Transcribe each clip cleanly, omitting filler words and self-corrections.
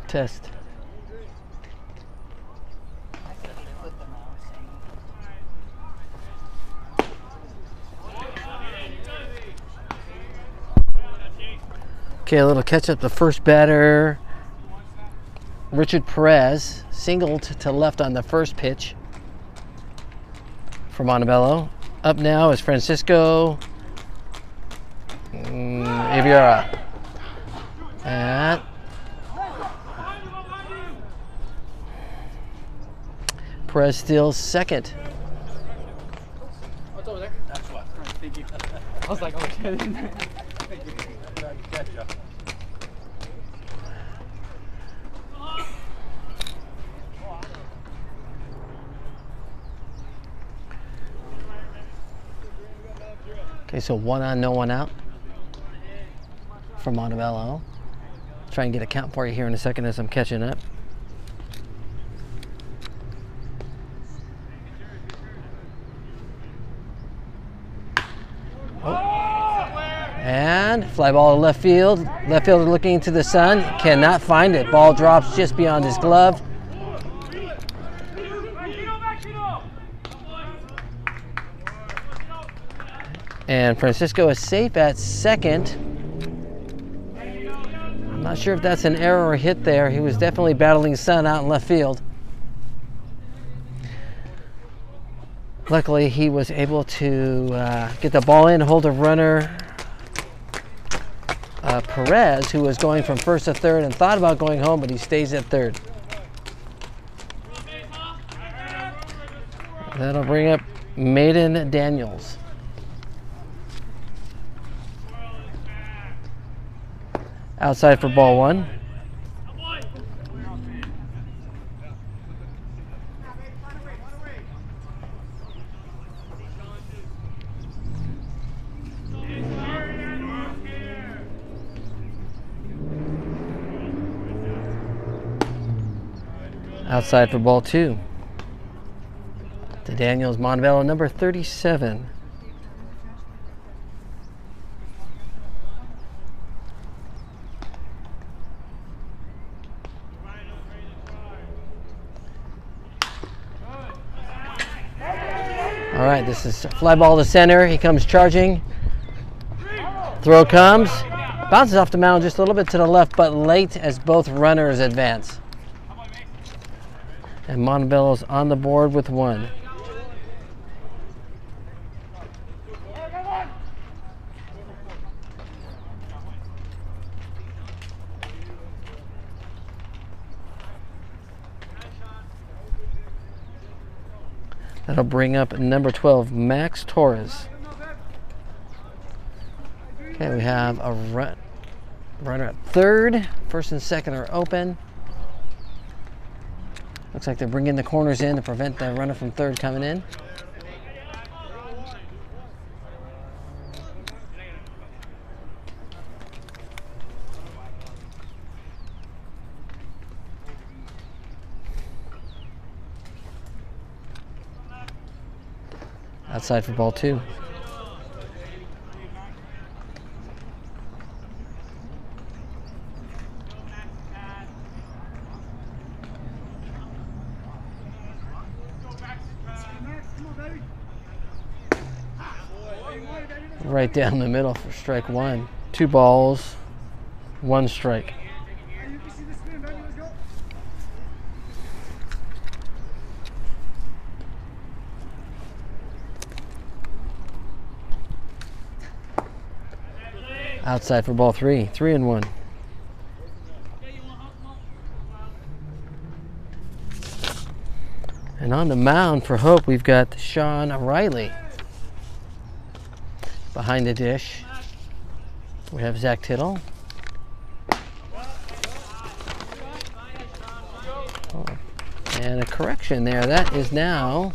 Test. Okay, a little catch up. The first batter, Richard Perez, singled to left on the first pitch for Montebello. Up now is Francisco Aviara. And Perez still second. What's over there? That's what. Thank you. I was like, oh shit. Thank you. Gotcha. Okay, so 1 on, no one out for Montebello. Try and get a count for you here in a second as I'm catching up. Oh. And fly ball to left field. Left fielder looking into the sun, cannot find it. Ball drops just beyond his glove. And Francisco is safe at second. I'm not sure if that's an error or hit there. He was definitely battling sun out in left field. Luckily, he was able to get the ball in, hold a runner, Perez, who was going from first to third and thought about going home, but he stays at third. That'll bring up Maiden Daniels. Outside for ball 1. Outside for ball 2. To Daniels, Montebello, number 37. All right, this is fly ball to center. He comes charging. Throw comes. Bounces off the mound just a little bit to the left, but late as both runners advance. And Montebello's on the board with 1. That'll bring up number 12, Max Torres. Okay, we have a runner at third. First and second are open. Looks like they're bringing the corners in to prevent the runner from third coming in. Outside for ball 2. Right down the middle for strike 1. 2 balls, 1 strike. Outside for ball 3. 3-1. And on the mound for Hope, we've got Sean Riley. Behind the dish, we have Zach Tittle. Oh, and a correction there. That is now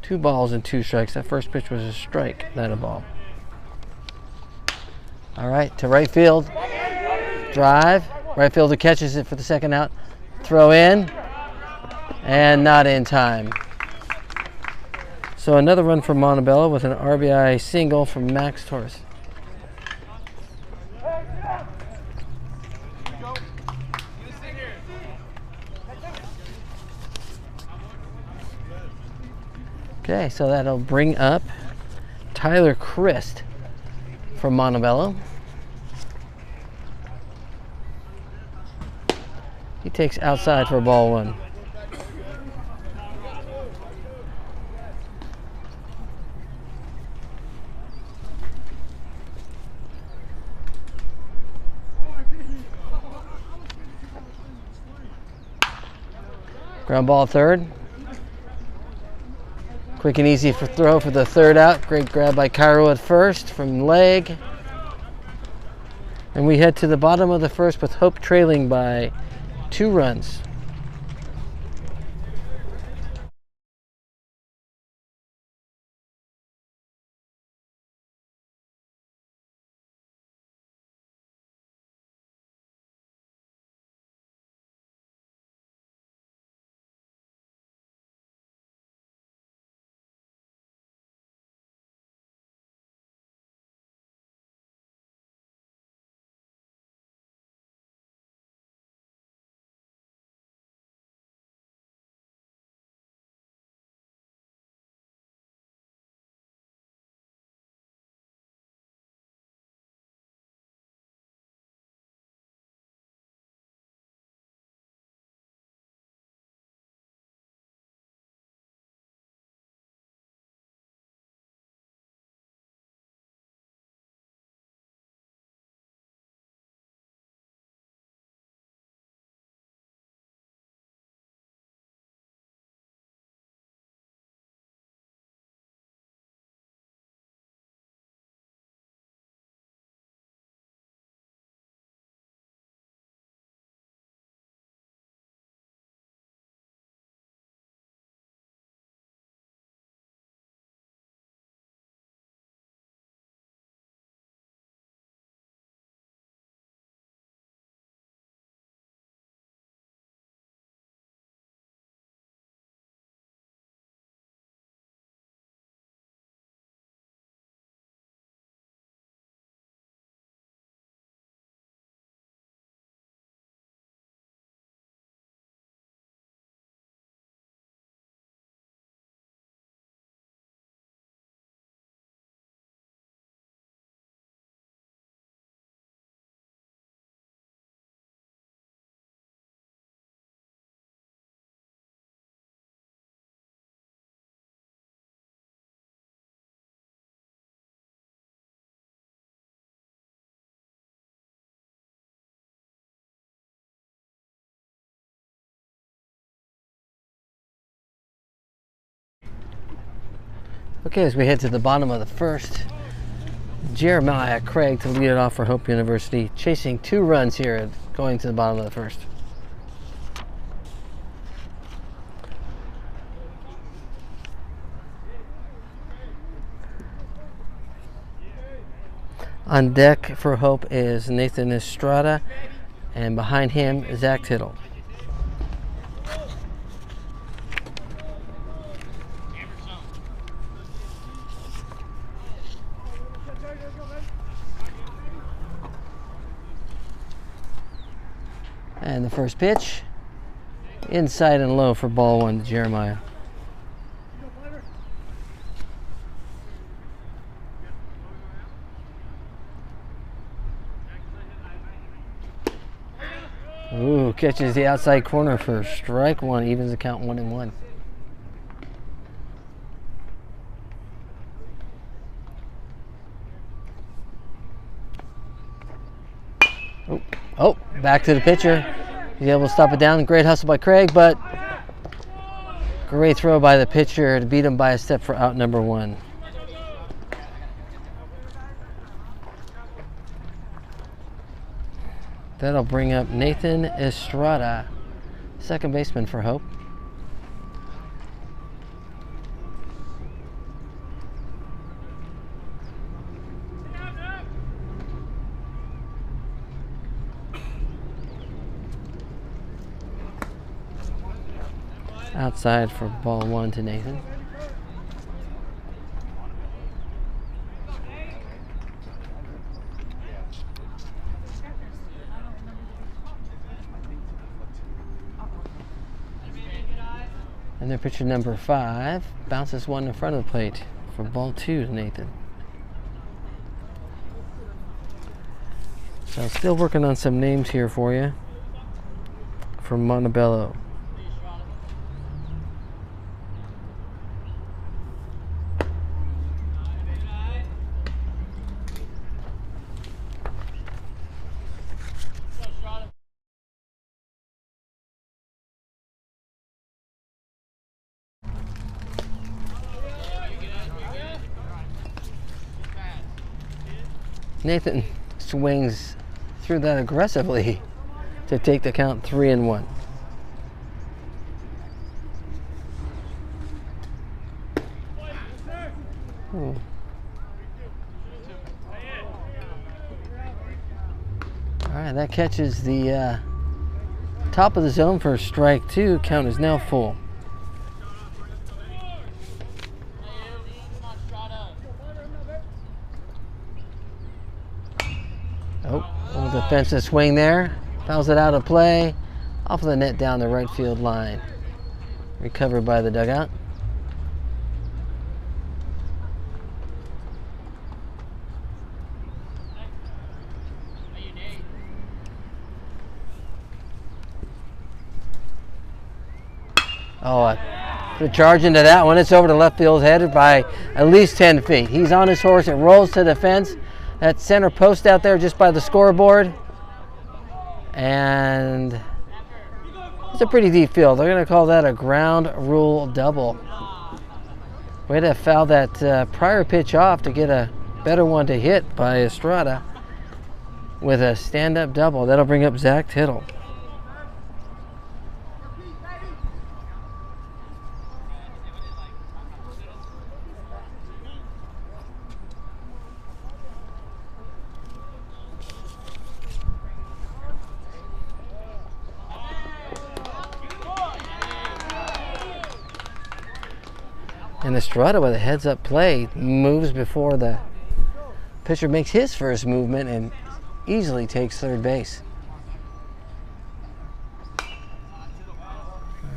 2 balls and 2 strikes. That first pitch was a strike, not a ball. All right, to right field. Drive. Right fielder catches it for the second out. Throw in. And not in time. So another run for Montebello with an RBI single from Max Torres. Okay, so that'll bring up Tyler Christ from Montebello. He takes outside for ball one. Ground ball third. Quick and easy for throw for the third out. Great grab by Cairo at first from leg. And we head to the bottom of the first with Hope trailing by 2 runs. Okay, as we head to the bottom of the first, Jeremiah Craig to lead it off for Hope University, chasing 2 runs here going to the bottom of the first. On deck for Hope is Nathan Estrada, and behind him Zach Tittle. And the first pitch, inside and low for ball 1 to Jeremiah. Ooh, catches the outside corner for strike 1, evens the count 1-1. Oh, back to the pitcher. He's able to stop it down. Great hustle by Craig, but great throw by the pitcher to beat him by a step for out number 1. That'll bring up Nathan Estrada, second baseman for Hope. Outside for ball 1 to Nathan. And then pitcher number 5 bounces one in front of the plate for ball 2 to Nathan. So still working on some names here for you from Montebello. Nathan swings through that aggressively to take the count 3-1. All right, that catches the top of the zone for strike 2. Count is now full. Oh, a little defensive swing there. Fouls it out of play. Off of the net down the right field line. Recovered by the dugout. Oh, put a charge into that one. It's over to left field, headed by at least 10 feet. He's on his horse. It rolls to the fence. That center post out there just by the scoreboard. And it's a pretty deep field. They're going to call that a ground rule double. Way to foul that prior pitch off to get a better one to hit by Estrada with a stand-up double. That'll bring up Zach Tittle. And Estrada with a heads-up play moves before the pitcher makes his first movement and easily takes third base.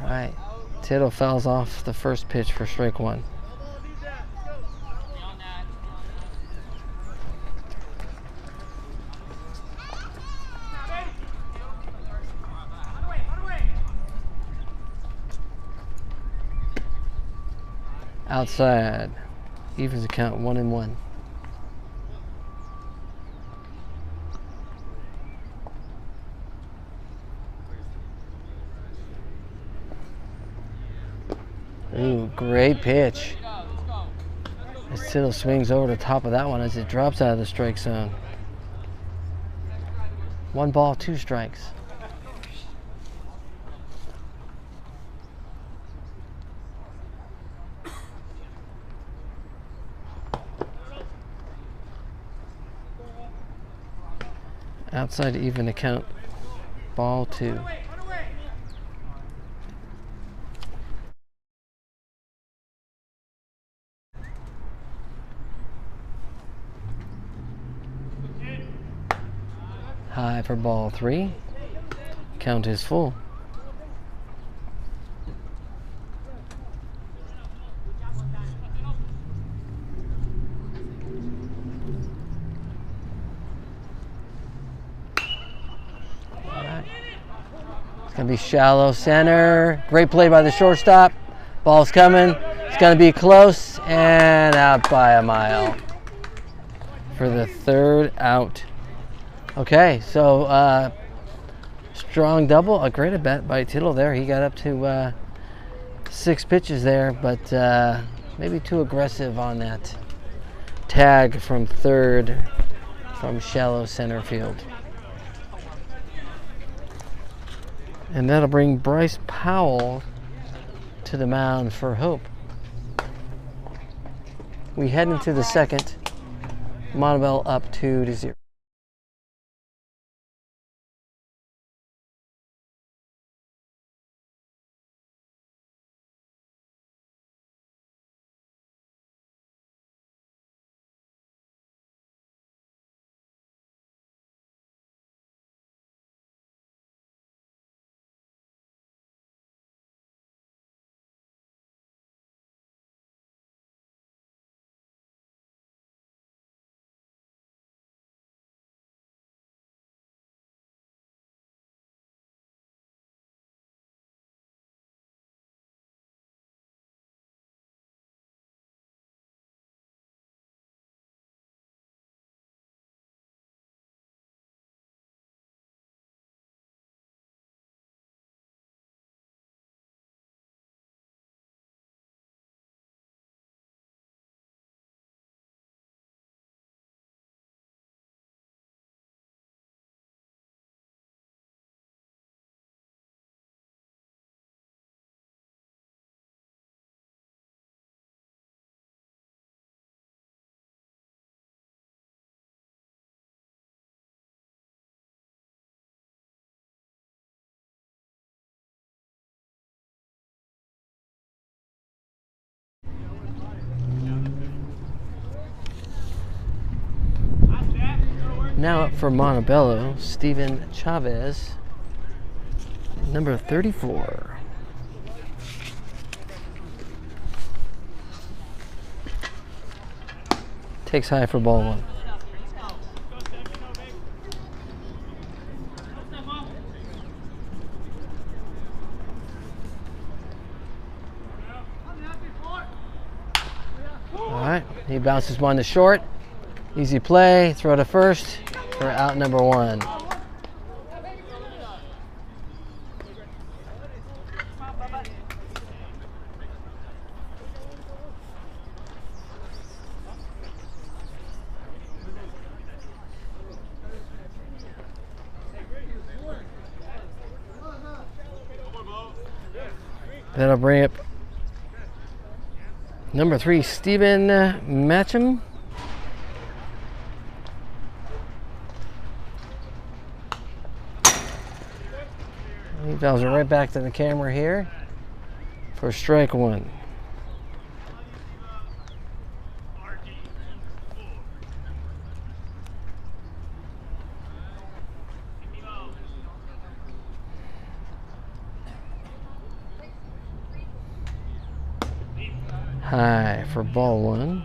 All right, Tittle fouls off the first pitch for strike 1. Outside, evens the count 1-1. Ooh, great pitch. As Tittle swings over the top of that one as it drops out of the strike zone. 1 ball, 2 strikes. Outside to even the count, ball 2. High for ball 3. Count is full. Gonna be shallow center. Great play by the shortstop. Ball's coming. It's gonna be close and out by a mile for the 3rd out. Okay, so strong double. A great at bat by Tittle there. He got up to 6 pitches there, but maybe too aggressive on that tag from 3rd from shallow center field. And that'll bring Bryce Powell to the mound for Hope. We head into the 2nd. Montebello up 2-0. Now up for Montebello, Steven Chavez, number 34. Takes high for ball one. All right, he bounces one to short. Easy play, throw to first for out number one. That'll bring up number 3, Stephen Matcham. He fouls it right back to the camera here for strike one. High for ball one.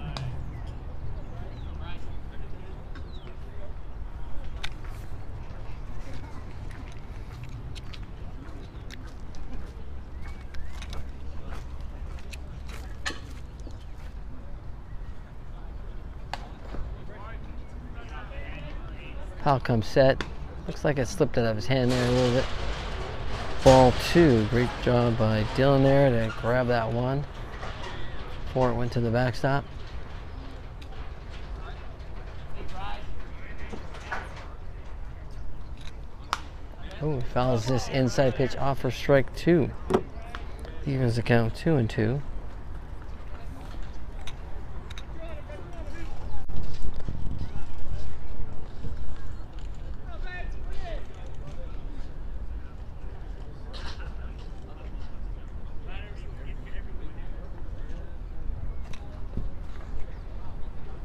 Foul comes set. Looks like it slipped out of his hand there a little bit. Ball two. Great job by Dylan there to grab that one before it went to the backstop. Oh, he fouls this inside pitch off for strike two. Evens the count 2-2.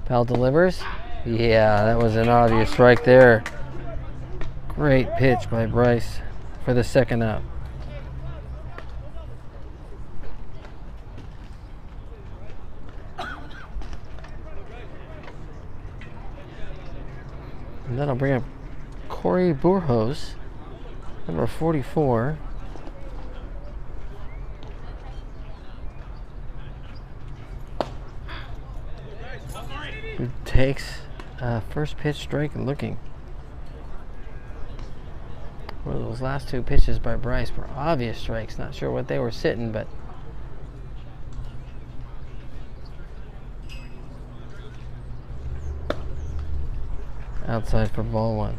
Foul delivers. Yeah, that was an obvious strike there. Great pitch by Bryce for the second out. And that'll bring up Corey Burgos, number 44. Who takes first pitch strike and looking. One of those last two pitches by Bryce were obvious strikes. Not sure what they were sitting, but outside for ball one.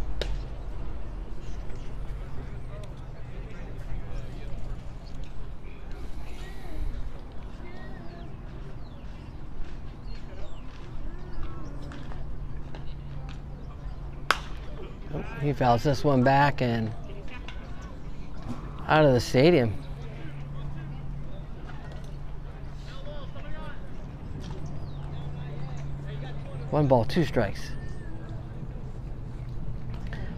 Oh, he fouls this one back and out of the stadium. One ball, two strikes.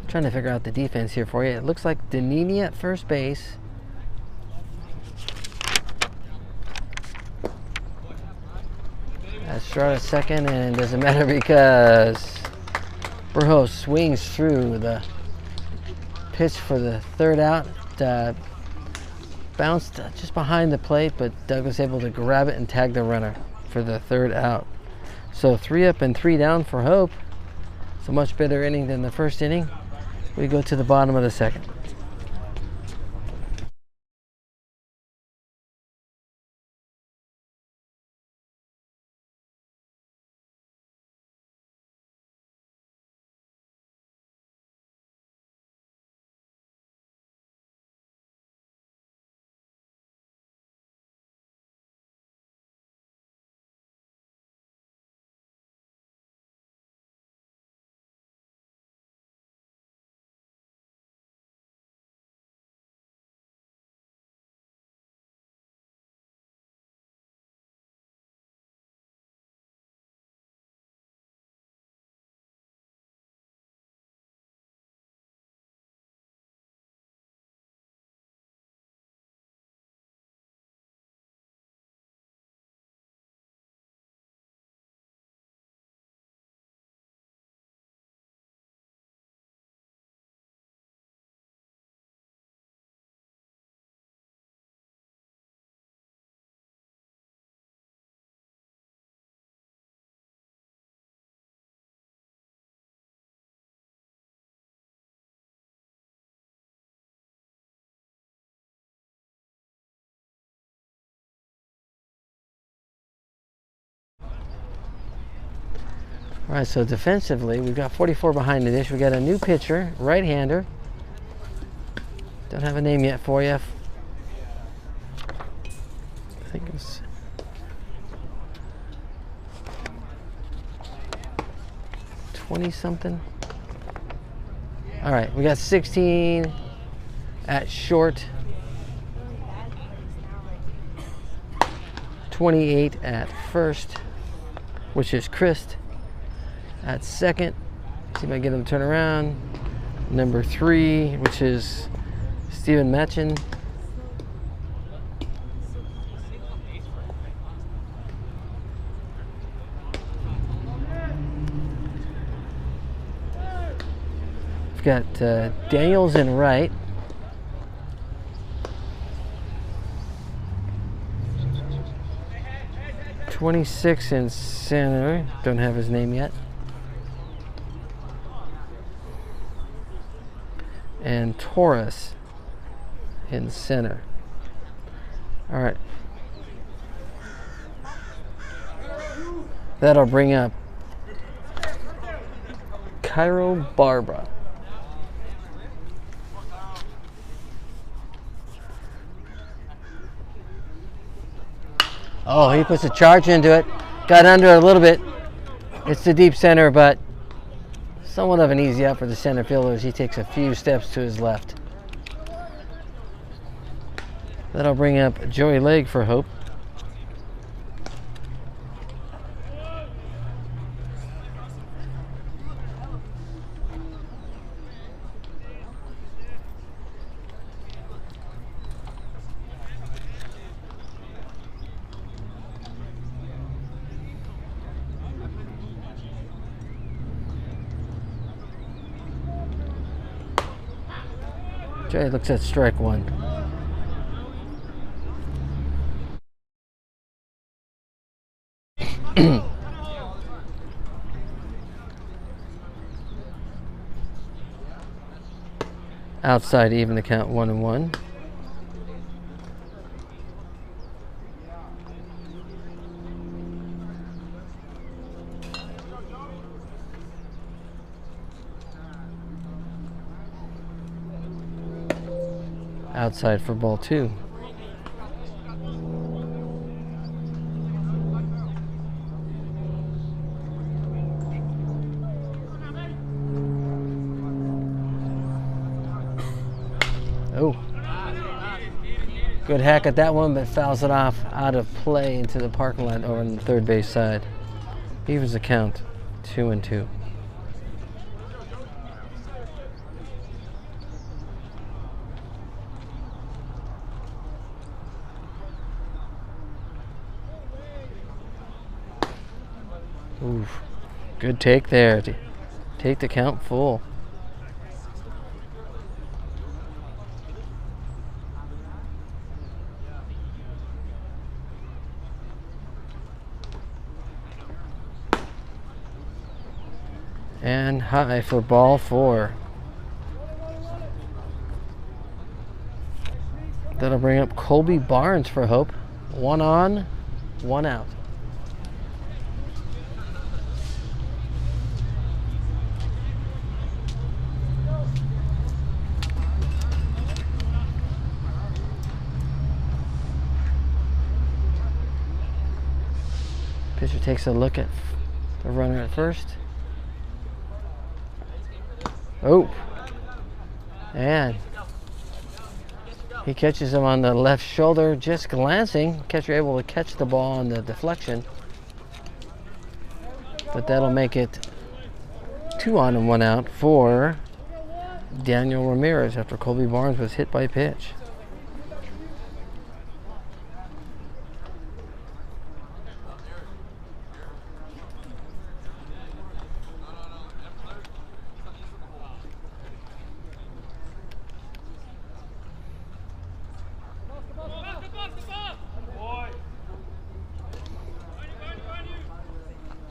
Trying to figure out the defense here for you. It looks like Danini at first base. Estrada at second, and it doesn't matter because Burgos swings through the pitch for the third out. Bounced just behind the plate, but Doug was able to grab it and tag the runner for the third out. So 3 up and 3 down for Hope. It's a much better inning than the first inning. We go to the bottom of the second. All right, so defensively, we've got 44 behind the dish. We got a new pitcher, right-hander. Don't have a name yet for you. I think it's 20-something. All right, we got 16 at short, 28 at first, which is Chris. At second, see if I can get him to turn around. Number 3, which is Steven Matchin. We've got Daniels in right. '26 in center. Don't have his name yet. And Taurus in center. All right. That'll bring up Cairo Barbara. Oh, he puts a charge into it. Got under it a little bit. It's the deep center, but somewhat of an easy out for the center fielder as he takes a few steps to his left. That'll bring up Joey Legg for Hope. Jay looks at strike one. Outside, even the count 1-1. Outside for ball 2. Oh, good hack at that one, but fouls it off out of play into the parking lot over on the third base side. Evens the count, 2-2. Oof, good take there to take the count full. And high for ball 4. That'll bring up Colby Barnes for Hope. 1 on, 1 out. Pitcher takes a look at the runner at first. Oh, and he catches him on the left shoulder, just glancing. Catcher able to catch the ball on the deflection, but that'll make it 2 on and 1 out for Daniel Ramirez after Colby Barnes was hit by a pitch.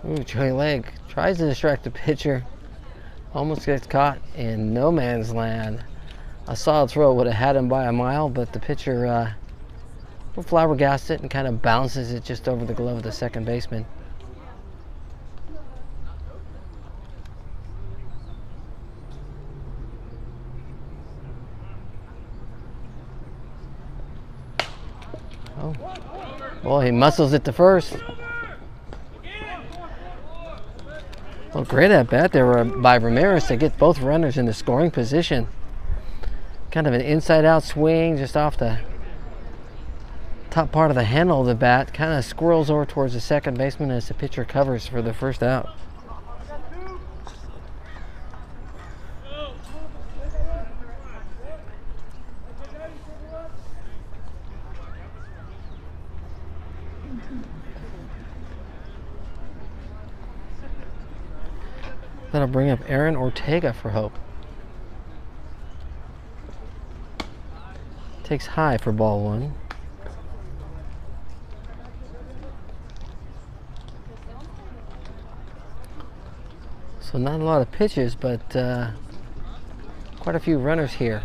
Ooh, Joey Legg tries to distract the pitcher. Almost gets caught in no man's land. A solid throw would have had him by a mile, but the pitcher flabbergasted it and kind of bounces it just over the glove of the second baseman. Well, he muscles it to first. Well, great at bat there by Ramirez to get both runners in the scoring position. Kind of an inside-out swing just off the top part of the handle of the bat. Kind of squirrels over towards the second baseman as the pitcher covers for the first out. That'll bring up Aaron Ortega for Hope. Takes high for ball one. So not a lot of pitches, but quite a few runners here.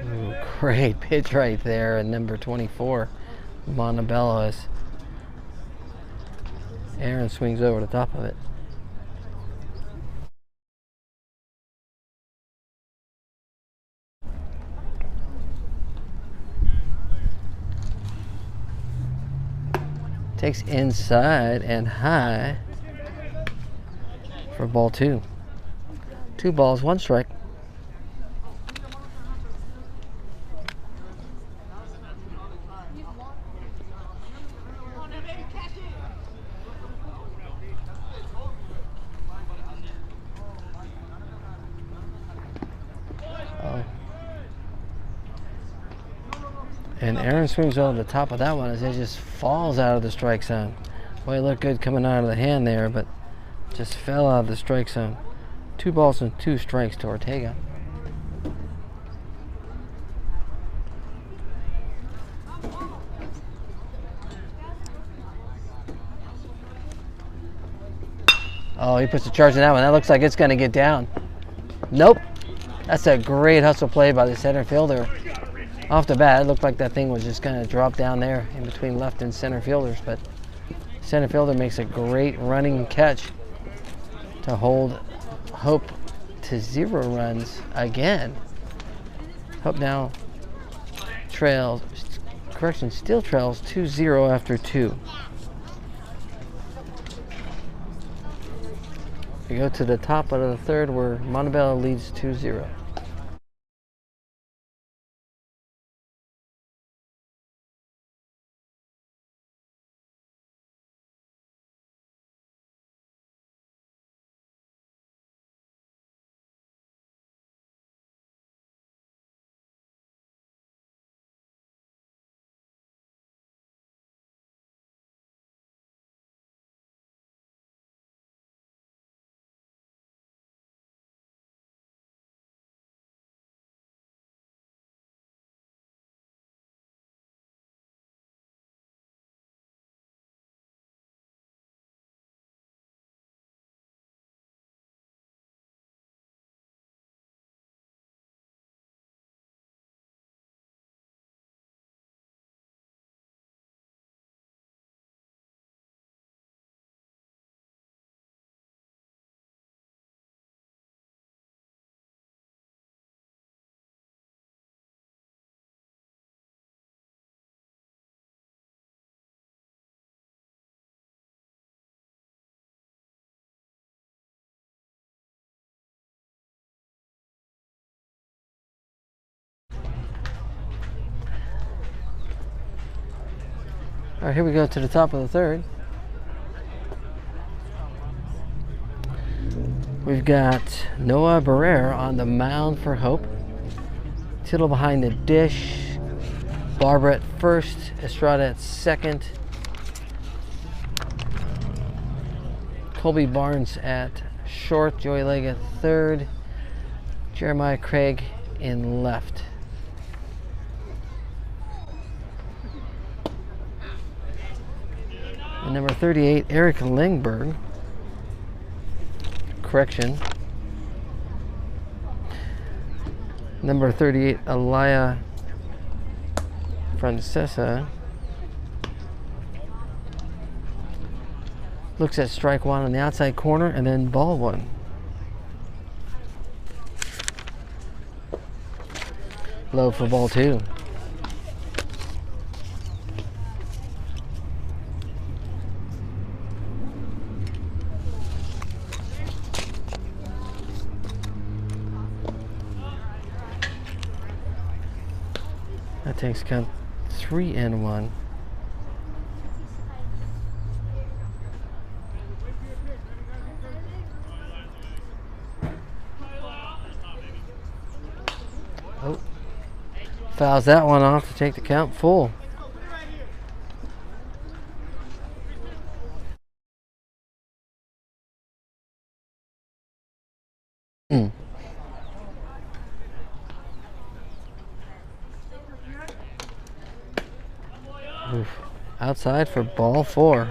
Ooh, great pitch right there at number 24, Montebello, as Aaron swings over the top of it. Takes inside and high for ball two. 2 balls, 1 strike. And Aaron swings over the top of that one as it just falls out of the strike zone. Boy, it looked good coming out of the hand there, but just fell out of the strike zone. 2 balls and 2 strikes to Ortega. Oh, he puts a charge in that one. That looks like it's going to get down. Nope. That's a great hustle play by the center fielder. Off the bat, it looked like that thing was just going to drop down there in between left and center fielders, but center fielder makes a great running catch to hold Hope to 0 runs again. Hope now trails, correction, still trails 2-0 after 2. We go to the top of the third where Montebello leads 2-0. All right, here we go to the top of the third. We've got Noah Barrera on the mound for Hope. Tittle behind the dish. Barbara at first. Estrada at second. Colby Barnes at short. Joey Legg at third. Jeremiah Craig in left. And number 38, Eric Lingberg. Correction. Number 38, Elia Francesa. Looks at strike one on the outside corner and then ball one. Low for ball two. That takes count 3-1. Oh, fouls that one off to take the count full. Oof. Outside for ball four.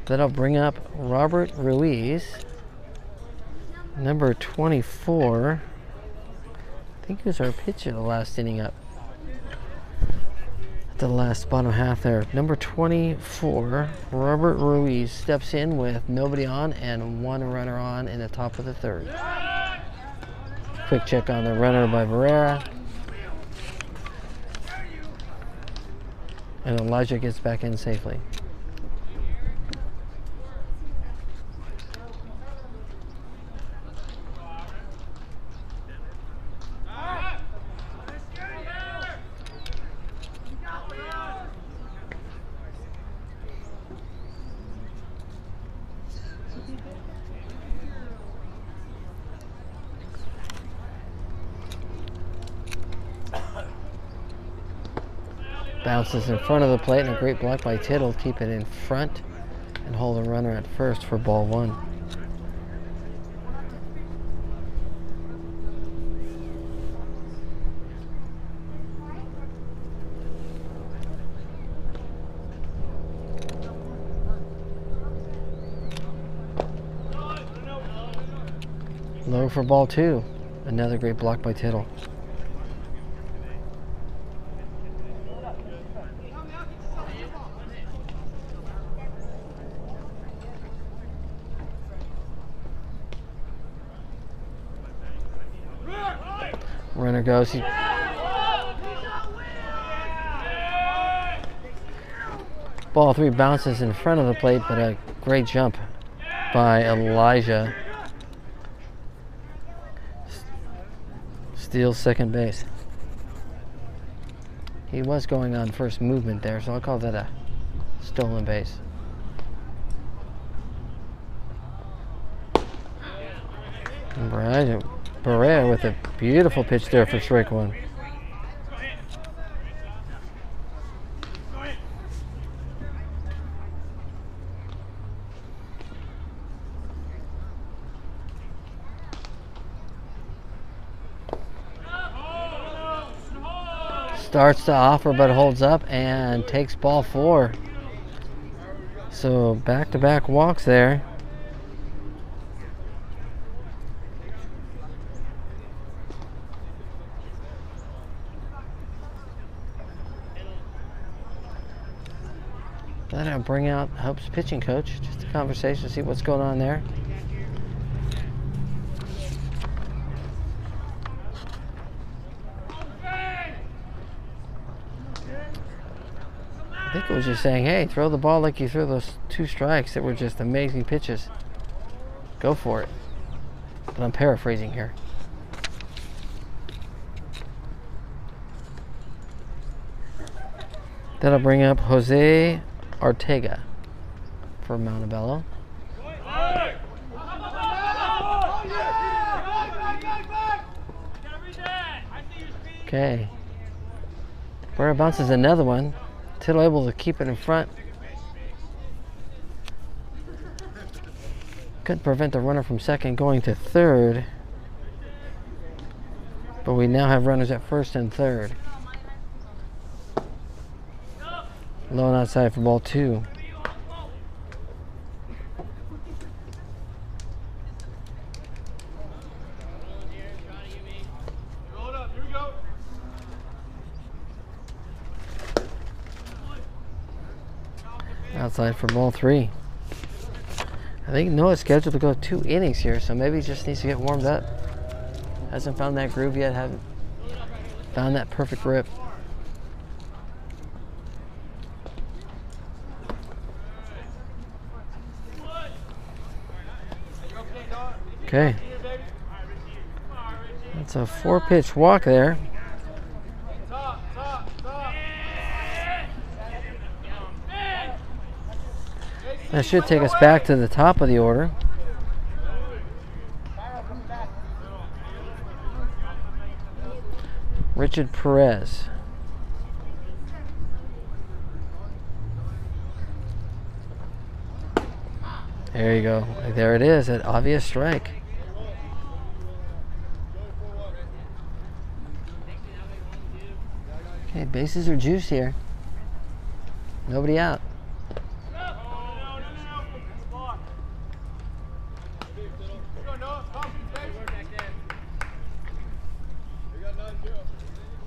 That'll bring up Robert Ruiz, number 24. I think he was our pitcher the last inning up. The last bottom half there. Number 24, Robert Ruiz, steps in with nobody on and one runner on in the top of the third. Quick check on the runner by Barrera. And Elijah gets back in safely. Bounces in front of the plate and a great block by Tittle. Keep it in front and hold the runner at first for ball one. Low for ball two. Another great block by Tittle. Runner goes. Ball three bounces in front of the plate, but a great jump by Elijah. Steals second base. He was going on first movement there, so I'll call that a stolen base. Barrera with a beautiful pitch there for strike one. Starts to offer but holds up and takes ball four. So back-to-back walks there. That'll bring out Hope's pitching coach. Just a conversation, see what's going on there. I think it was just saying, hey, throw the ball like you threw those two strikes that were just amazing pitches. Go for it. But I'm paraphrasing here. That'll bring up Jose Ortega for Montebello. Okay. Barrera bounces another one. Tittle able to keep it in front. Couldn't prevent the runner from second going to third. But we now have runners at first and third. Low and outside for ball two. Outside for ball 3. I think Noah's scheduled to go 2 innings here, so maybe he just needs to get warmed up. Hasn't found that groove yet, haven't found that perfect rip. Okay. That's a 4-pitch walk there. That should take us back to the top of the order. Richard Perez. There you go. There it is, an obvious strike. Okay, bases are juice here. Nobody out.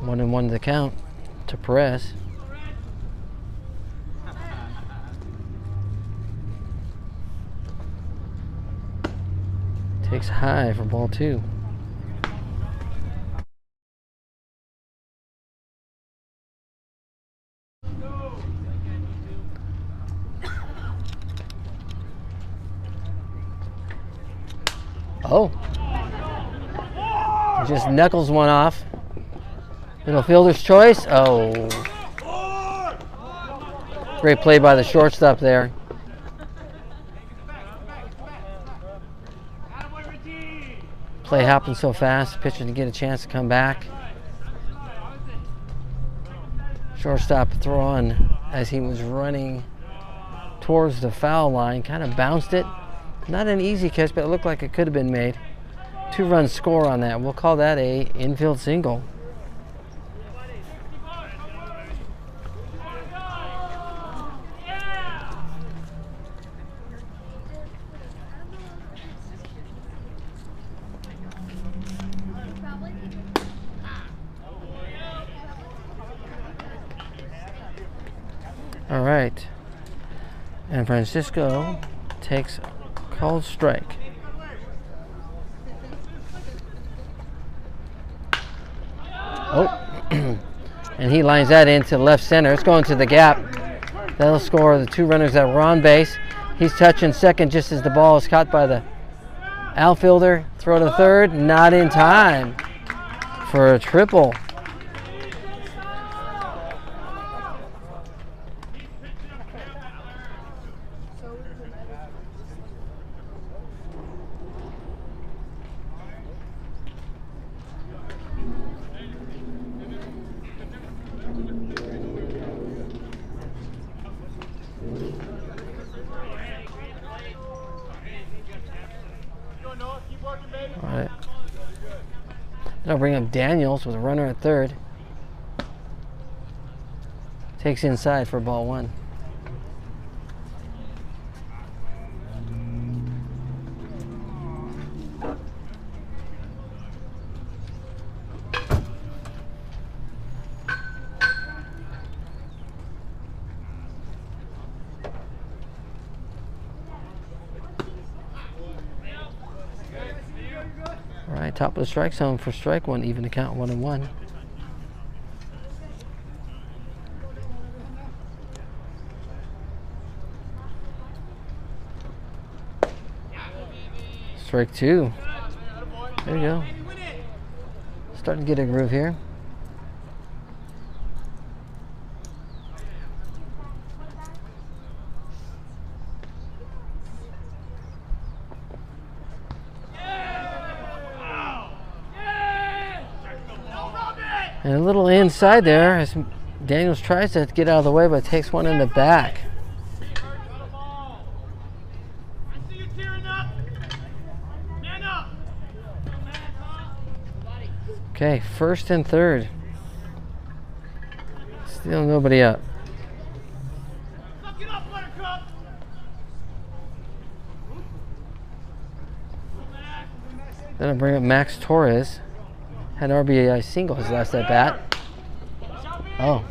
One and one to the count to Perez. Takes high for ball 2. Oh. He just knuckles one off. Middle fielder's choice. Oh. Great play by the shortstop there. Play happened so fast, pitcher didn't get a chance to come back. Shortstop throw on as he was running towards the foul line, kind of bounced it. Not an easy catch, but it looked like it could have been made. 2-run score on that. We'll call that a infield single. All right, and Francisco takes a called strike. Oh, and he lines that into left center. It's going to the gap. That'll score the 2 runners that were on base. He's touching second just as the ball is caught by the outfielder. Throw to third, not in time for a triple. All right. That'll bring up Daniels with a runner at third. Takes inside for ball 1. All right, top of the strike zone for strike 1, even to count 1-1. Strike 2. There you go. Starting to get a groove here. And a little inside there as Daniels tries to get out of the way, but takes one in the back. Okay, first and third. Still nobody up. Then I'll bring up Max Torres. Had an RBI single his last at bat. Oh.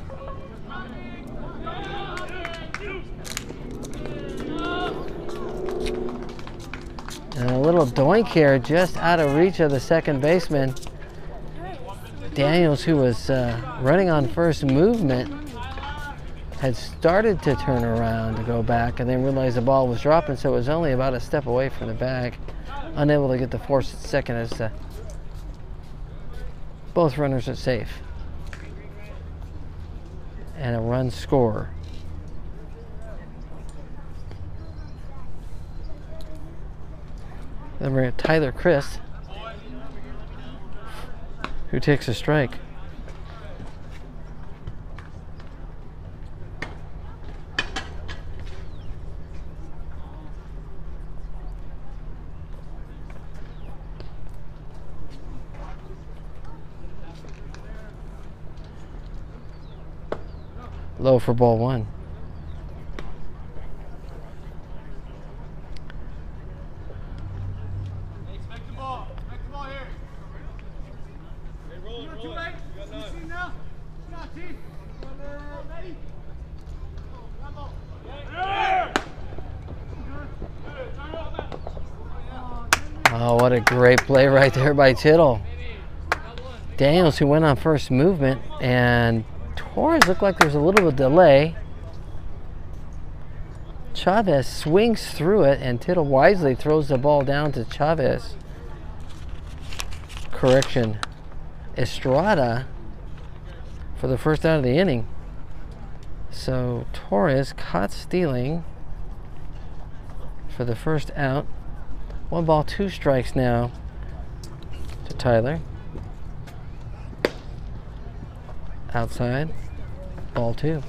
little doink here, just out of reach of the second baseman. Daniels, who was running on first movement, had started to turn around to go back and then realized the ball was dropping, so it was only about a step away from the bag. Unable to get the forced second as both runners are safe. And a run score. Then we're at Tyler Chris, who takes a strike. Low for ball one. Expect the ball. Expect the ball here. Hey, roll it, roll it. You got nine. Now. Come on, team. Ready? Oh, what a great play right there by Tittle. Daniels, who went on first movement, and Torres looked like there's a little bit of delay. Chavez swings through it, and Tittle wisely throws the ball down to Chavez. Correction, Estrada for the first out of the inning. So Torres caught stealing for the first out. 1 ball, 2 strikes now to Tyler. Outside, ball 2.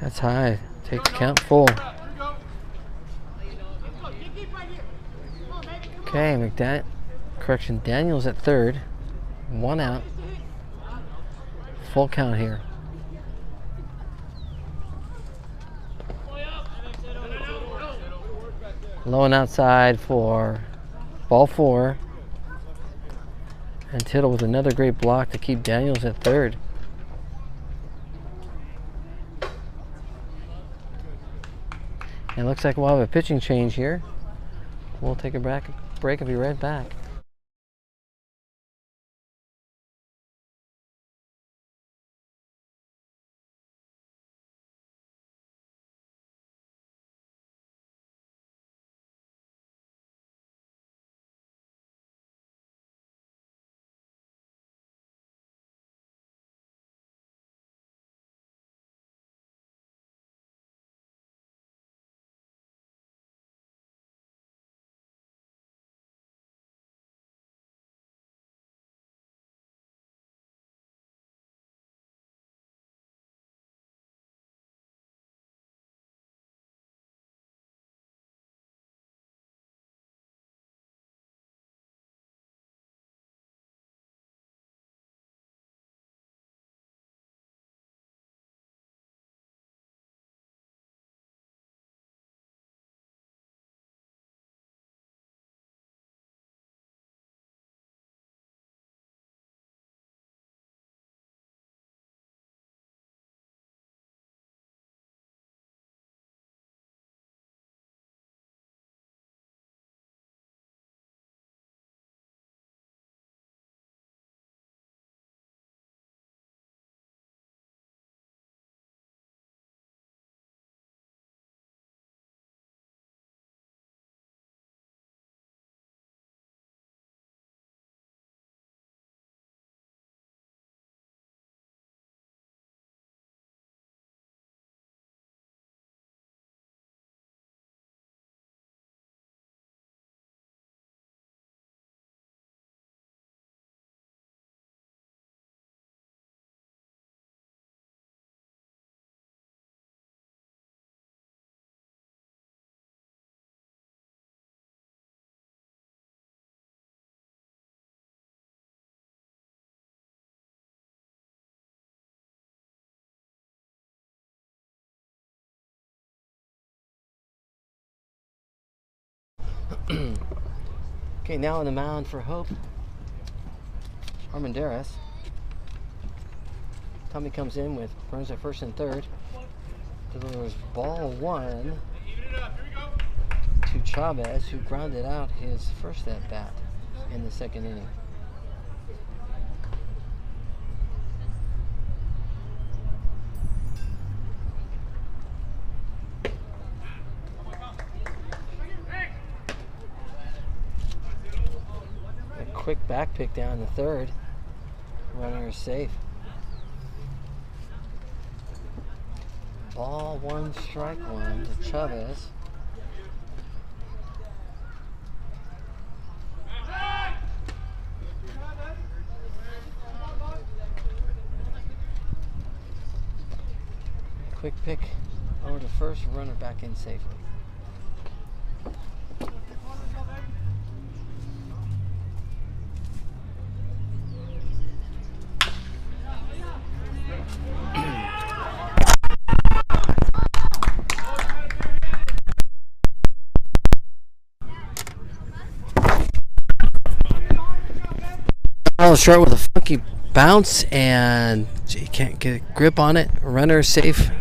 That's high. Take the count full. Okay, Daniels at third. 1 out. Full count here. Low and outside for ball 4. And Tittle with another great block to keep Daniels at third. And it looks like we'll have a pitching change here. We'll take a break and be right back. Okay, now on the mound for Hope, Armendariz. Tommy comes in with runners at first and third. Delivers ball one to Chavez, who grounded out his first at bat in the second inning. A quick back pick down the third. Runner is safe. Ball one, strike one to Chavez. Quick pick over to first, runner back in safely. Ball short with a funky bounce, and you can't get a grip on it. Runner safe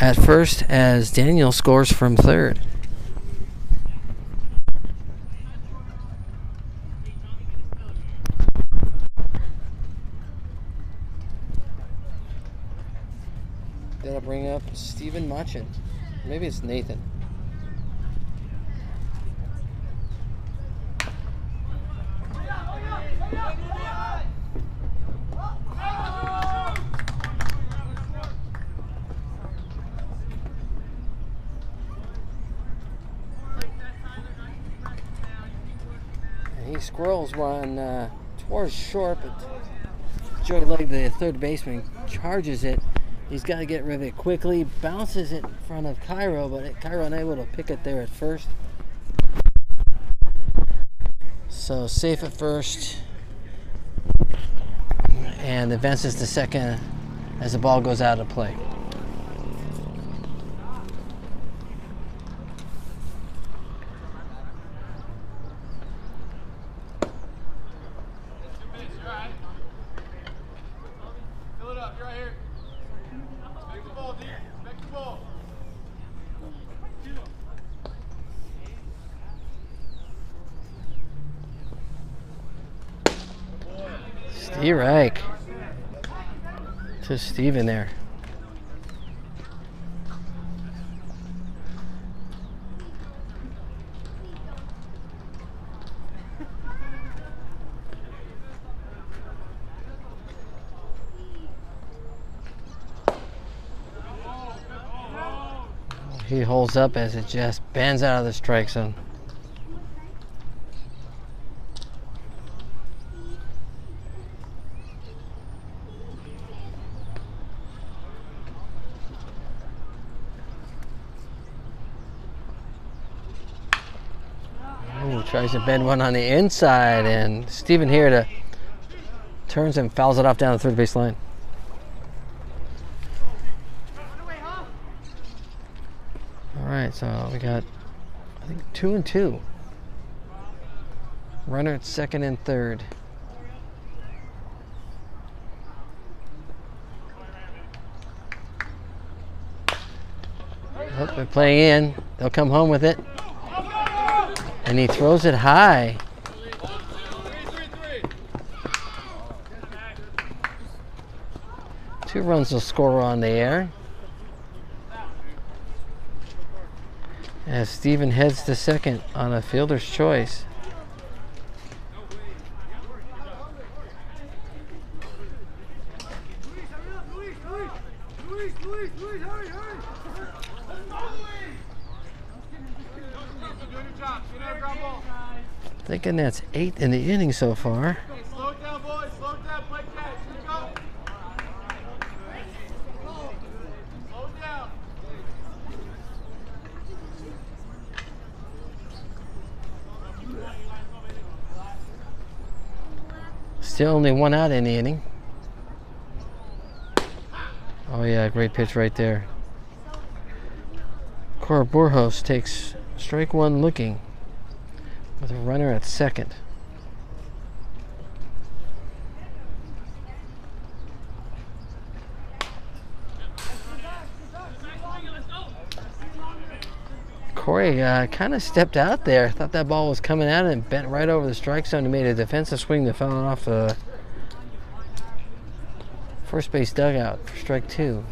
at first as Daniel scores from third. That'll bring up Stephen Machin. Maybe it's Nathan. He squirrels one towards short, but Joey Legg, the third baseman, charges it. He's got to get rid of it quickly. Bounces it in front of Cairo, but Cairo unable to pick it there at first. So safe at first, and advances to second as the ball goes out of play. Steve Reich to Steven there. He holds up as it just bends out of the strike zone. Tries to bend one on the inside, and Steven here turns and fouls it off down the third base line. All right, so we got, I think, 2 and 2. Runner at second and third. Oh, they're playing in. They'll come home with it. And he throws it high. Two runs will score on the air. As Steven heads to second on a fielder's choice. Thinking that's 8 in the inning so far. Slow it down, boys. Slow it down. Play catch. Let's go. Slow it down. Still only 1 out in the inning. Oh yeah, great pitch right there. Cora Borjos takes strike 1 looking. with a runner at second. Corey kind of stepped out there. Thought that ball was coming at it and bent right over the strike zone. He made a defensive swing that fell off the first base dugout for strike 2.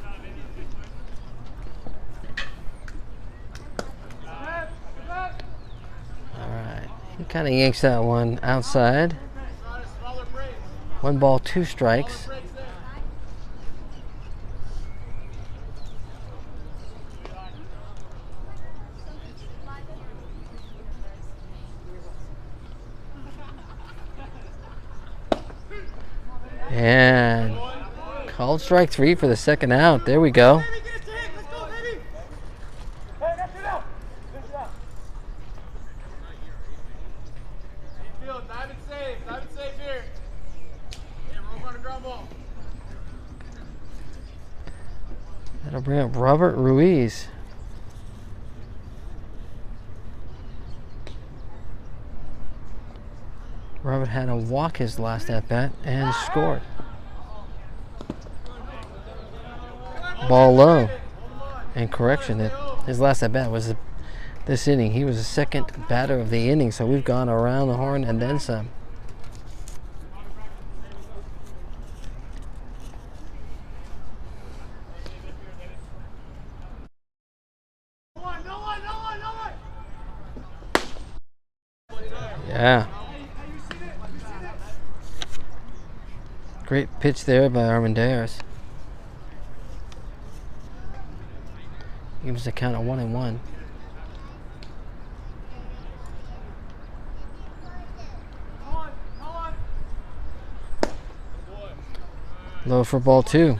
Alright, he kind of yanks that one outside. 1 ball, 2 strikes. And called strike 3 for the second out. There we go. That'll bring up Robert Ruiz. Robert had to walk his last at bat and scored. Ball low. And correction, his last at bat was this inning. He was the second batter of the inning, so we've gone around the horn and then some. Yeah. Great pitch there by Armendariz. Gives the count of 1-1. Low for ball 2.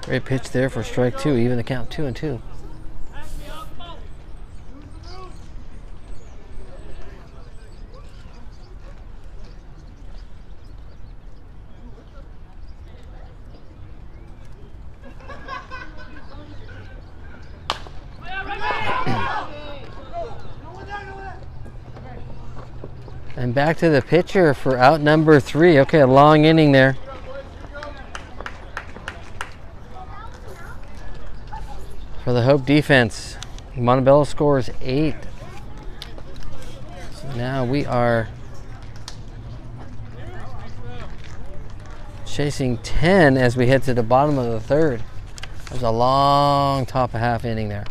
Great pitch there for strike 2, even the count 2-2. And back to the pitcher for out number 3. Okay, a long inning there. For the Hope defense, Montebello scores 8. So now we are chasing 10 as we head to the bottom of the 3rd. There's a long top of half inning there.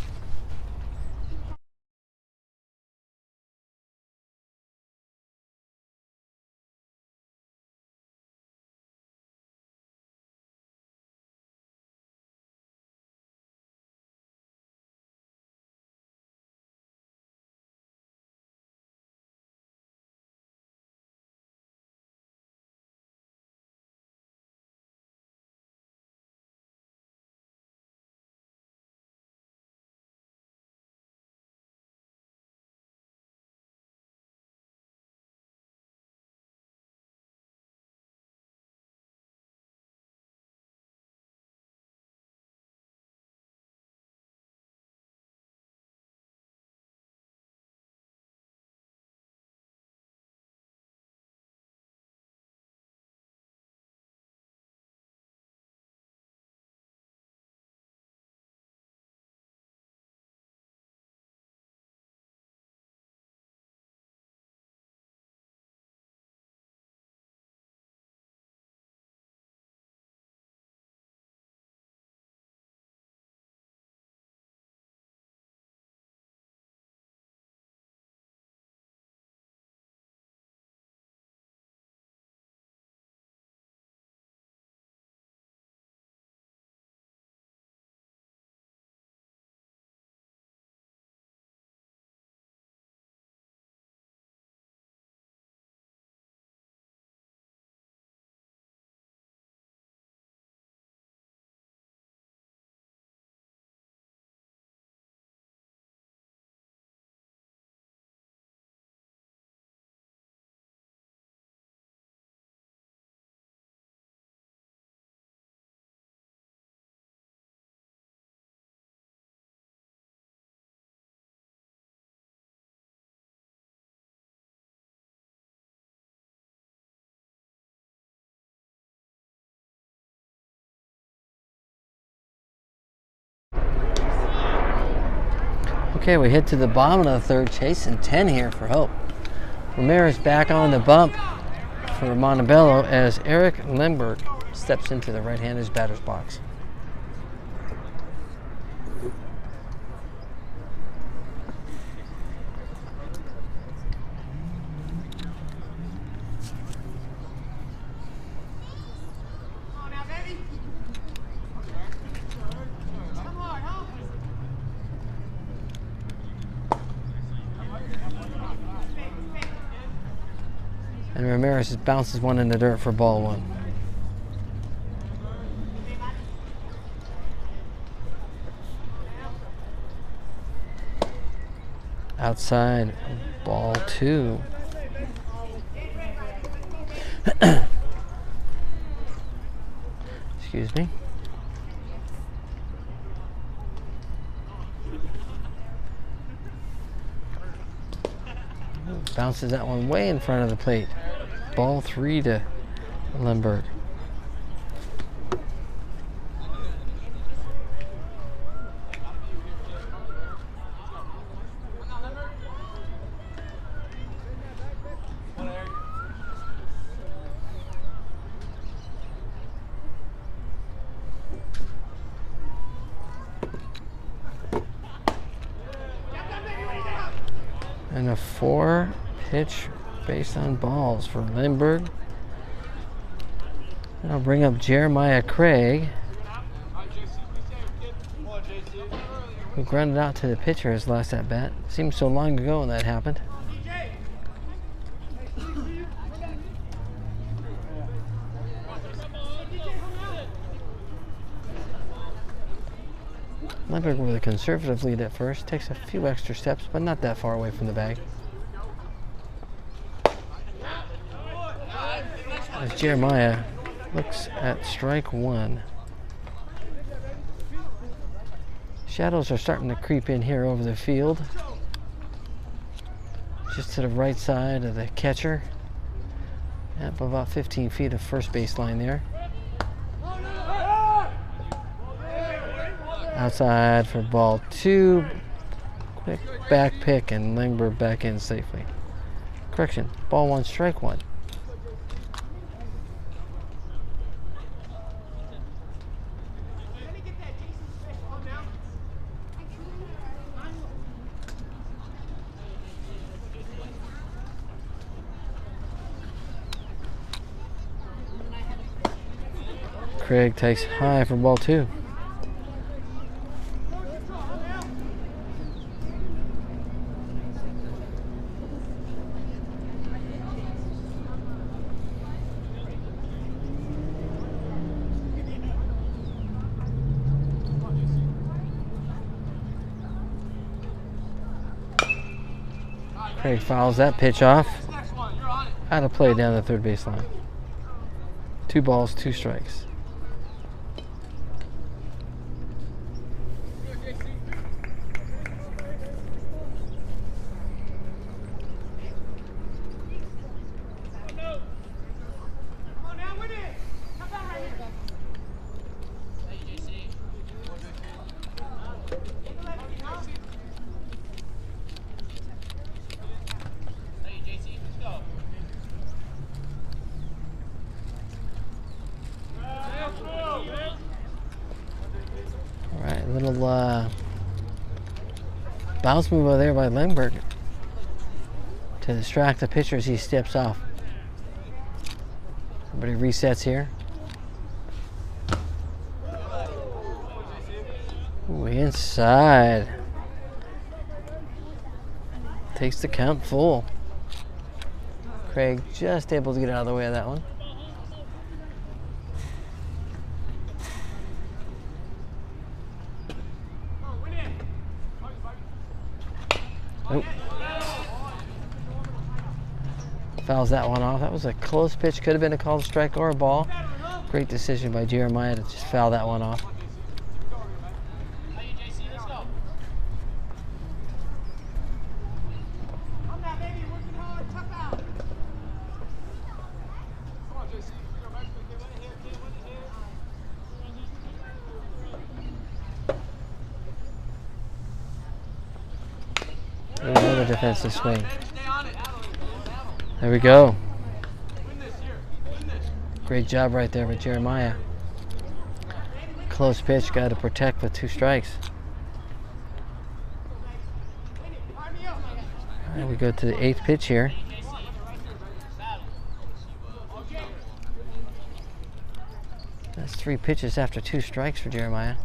Okay, we hit to the bottom of the third, chasing 10 here for Hope. Ramirez back on the bump for Montebello as Eric Lindbergh steps into the right-handed batter's box. And Ramirez just bounces one in the dirt for ball one. Outside, ball two. Excuse me. Bounces that one way in front of the plate. Ball three to Lindbergh. And a 4-pitch based on balls for Lindbergh. And I'll bring up Jeremiah Craig, who grounded out to the pitcher his last at bat. Seems so long ago when that happened. Lindbergh with a conservative lead at first, takes a few extra steps, but not that far away from the bag. As Jeremiah looks at strike one. Shadows are starting to creep in here over the field. Just to the right side of the catcher. Up about 15 feet of first base line there. Outside for ball two. Quick back pick and Lindbergh back in safely. Correction, ball one, strike one. Craig takes high for ball two. Craig fouls that pitch off. Out of play down the third baseline. 2 balls, 2 strikes. Little bounce move over there by Lindbergh to distract the pitcher as he steps off. Everybody resets here. Ooh, inside. Takes the count full. Craig just able to get out of the way of that one. Oh. Fouls that one off. That was a close pitch. Could have been a called strike or a ball. Great decision by Jeremiah to just foul that one off. defensive swing. There we go. Great job right there with Jeremiah. Close pitch, got to protect with 2 strikes. All right, we go to the 8th pitch here. That's 3 pitches after 2 strikes for Jeremiah.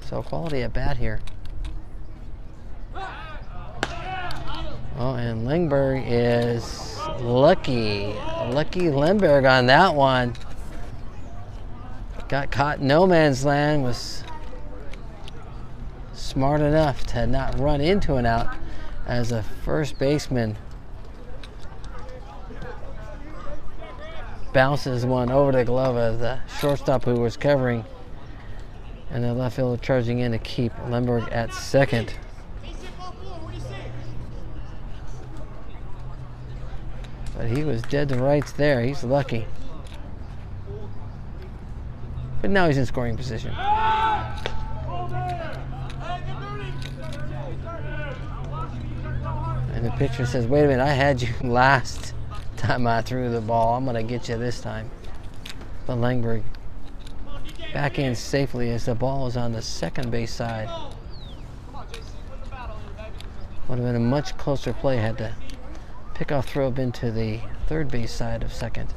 So quality at bat here. Oh, and Lindbergh is lucky. Lucky Lindbergh on that one. Got caught in no man's land, was smart enough to not run into an out as a first baseman bounces one over the glove of the shortstop who was covering, and the left fielder charging in to keep Lindbergh at second. But he was dead to rights there. He's lucky. But now he's in scoring position. And the pitcher says, wait a minute, I had you last time I threw the ball. I'm going to get you this time. But Lindbergh back in safely as the ball is on the second base side. Would have been a much closer play had the pickoff throw been to the third base side of second.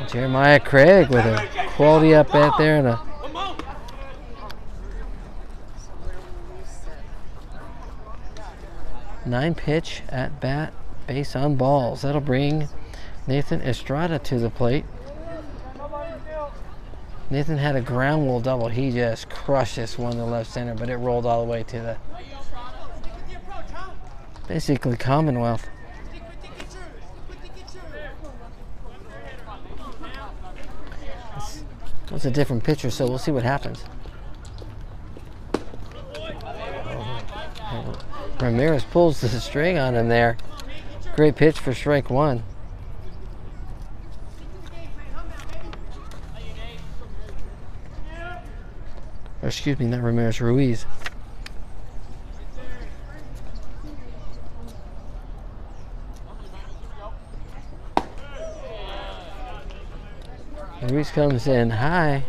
Jeremiah Craig with a quality up bat there and a nine pitch at bat, base on balls. That'll bring Nathan Estrada to the plate. Nathan had a ground rule double. He just crushed this one to left center, but it rolled all the way to the basically Commonwealth. It's a different pitcher, so we'll see what happens. Ramirez pulls the string on him there. Great pitch for strike one. Or excuse me, not Ramirez, Ruiz. Ruiz comes in high.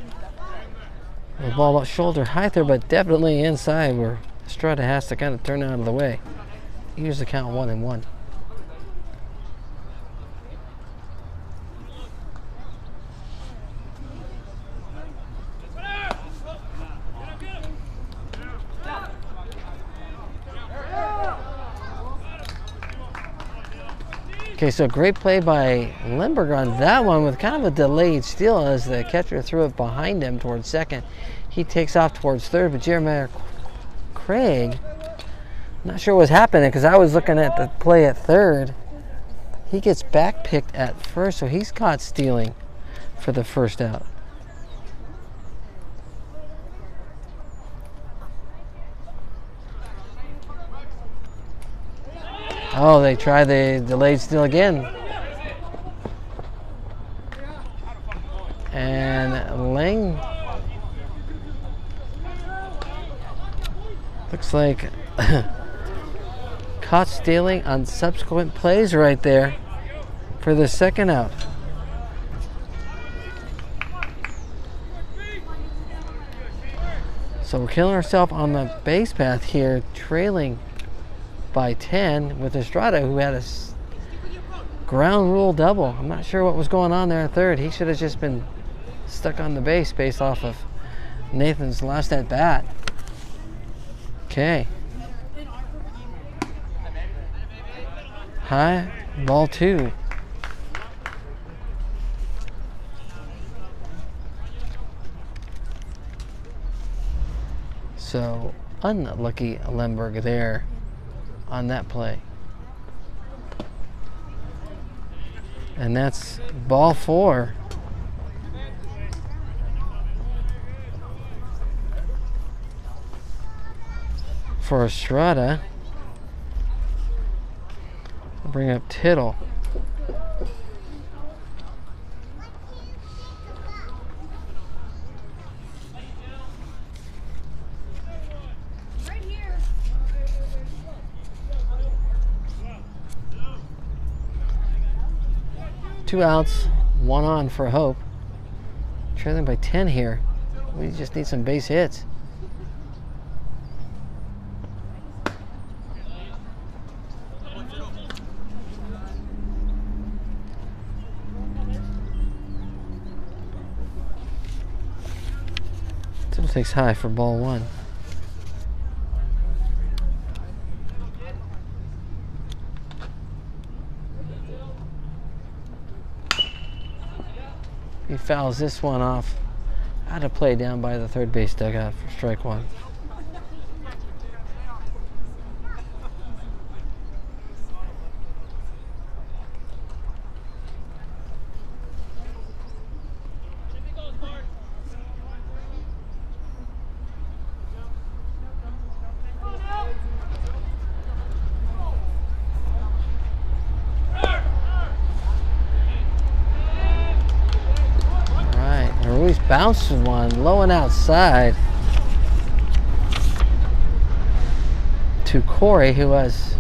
The ball up shoulder height there, but definitely inside where Estrada has to kind of turn out of the way. Here's the count 1-1. Okay, so great play by Lindbergh on that one with kind of a delayed steal as the catcher threw it behind him towards second. He takes off towards third, but Jeremiah Craig, not sure what's happening because I was looking at the play at third. He gets back picked at first, so he's caught stealing for the first out. Oh, they try the delayed steal again. And Lang looks like caught stealing on subsequent plays right there for the second out. So we're killing ourselves on the base path here, trailing by 10 with Estrada, who had a ground rule double. I'm not sure what was going on there at third. He should have just been stuck on the base based off of Nathan's last at bat. Okay. High, ball 2. So unlucky Lindbergh there on that play. And that's ball 4. For Estrada. I'll bring up Tittle. Right here. 2 outs, 1 on for Hope. Trailing by 10 here. We just need some base hits. Tittle takes high for ball 1. He fouls this one off. Out of play down by the third base dugout for strike 1. Bounces one low and outside to Corey, who has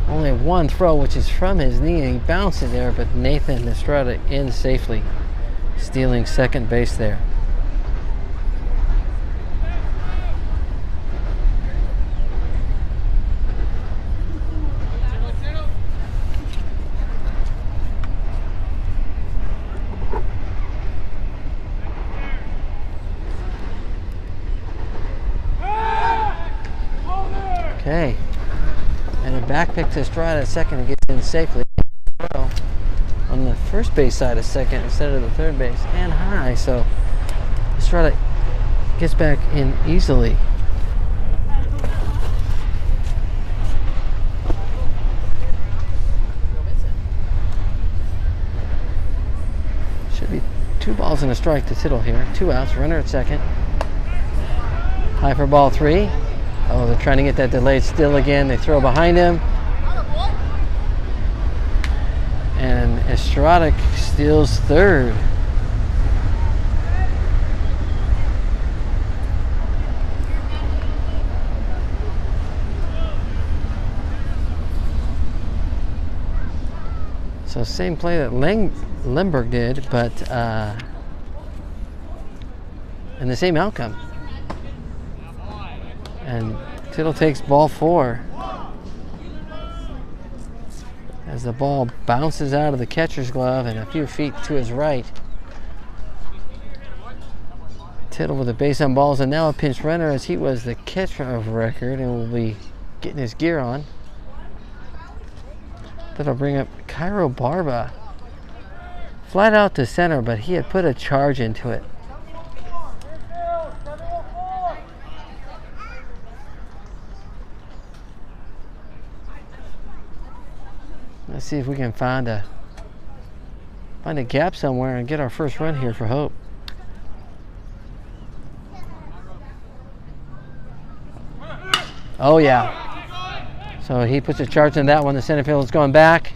only one throw, which is from his knee, and he bounced it there, but Nathan Estrada in safely, stealing second base there. Okay, and a back pick to Estrada at second and gets in safely. On the first base side of second instead of the third base, and high, so Estrada gets back in easily. Should be 2 balls and a strike to Tittle here. 2 outs, runner at second. High for ball 3. Oh, they're trying to get that delayed steal again. They throw behind him. And Estrada steals third. So same play that Lemberg did, but and the same outcome. And Tittle takes ball 4 as the ball bounces out of the catcher's glove and a few feet to his right. Tittle with a base on balls and now a pinch runner, as he was the catcher of record and will be getting his gear on. That'll bring up Cairo Barba. Flat out to center, but he had put a charge into it. Let's see if we can find a gap somewhere and get our first run here for Hope. Oh yeah. So he puts a charge in that one. The center field is going back.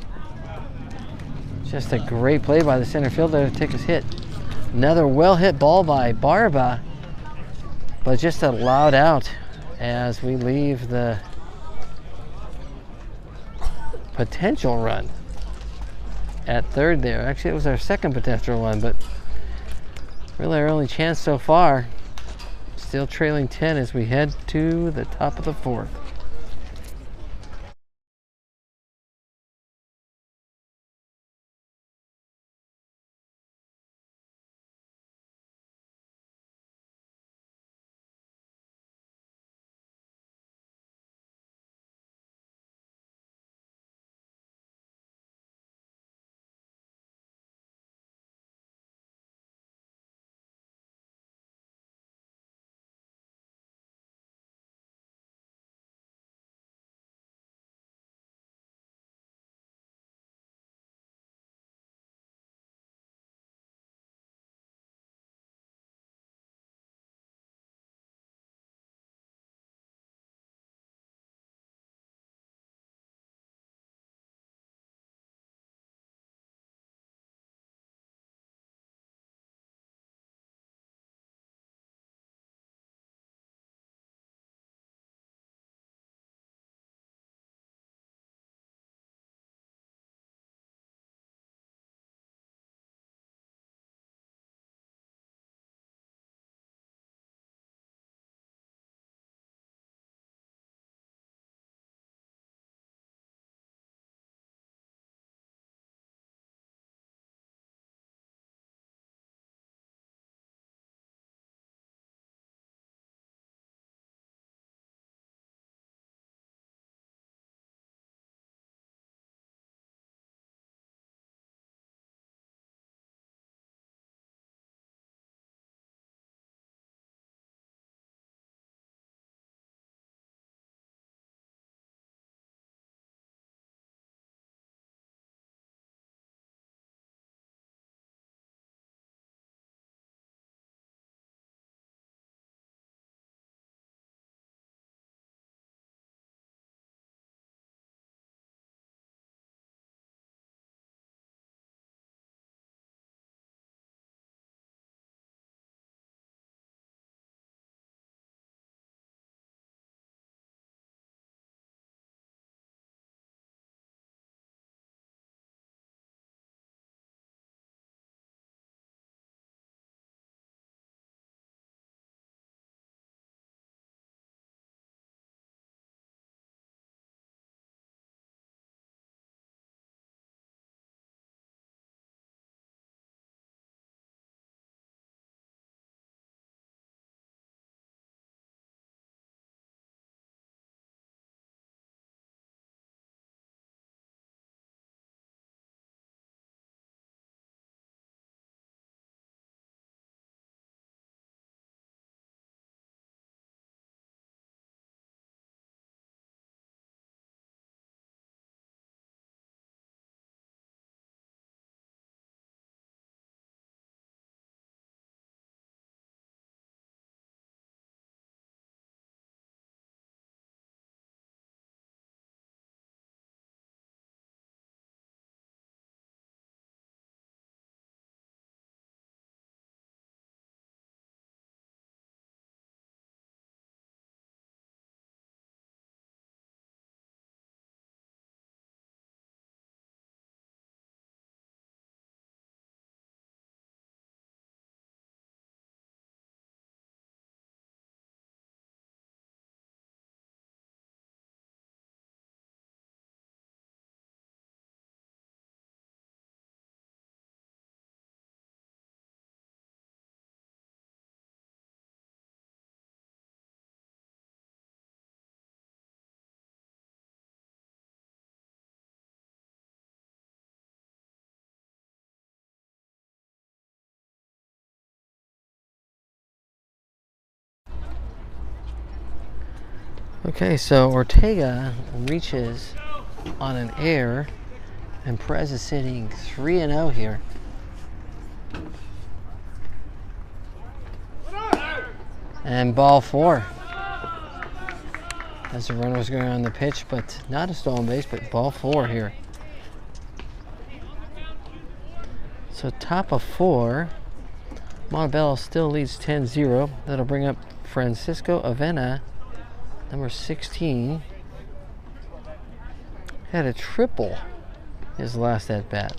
Just a great play by the center fielder to take his hit. Another well hit ball by Barba, but just a loud out as we leave the potential run at third there. Actually, it was our second potential one, but really our only chance so far. Still trailing 10 as we head to the top of the 4th. Okay, so Ortega reaches on an air, and Perez is sitting 3-0 here. And ball 4. As the runner was going on the pitch, but not a stolen base, but ball 4 here. So top of 4, Montebello still leads 10-0. That'll bring up Francisco Avena, number 16. Had a triple his last at bat.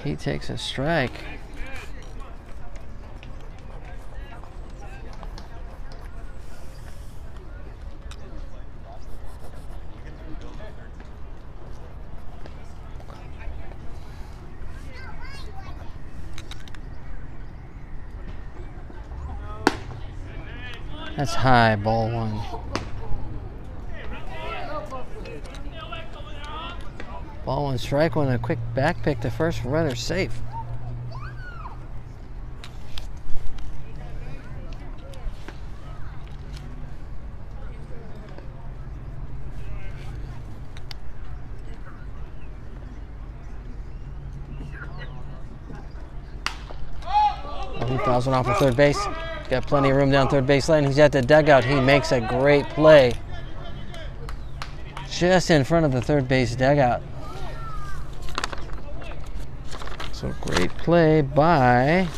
He takes a strike. That's high, ball 1. Ball 1, strike 1, a quick back pick to first, runner safe. Oh, he fouls one off of third base. Got plenty of room down third base line. He's at the dugout. He makes a great play just in front of the third base dugout. So great play by,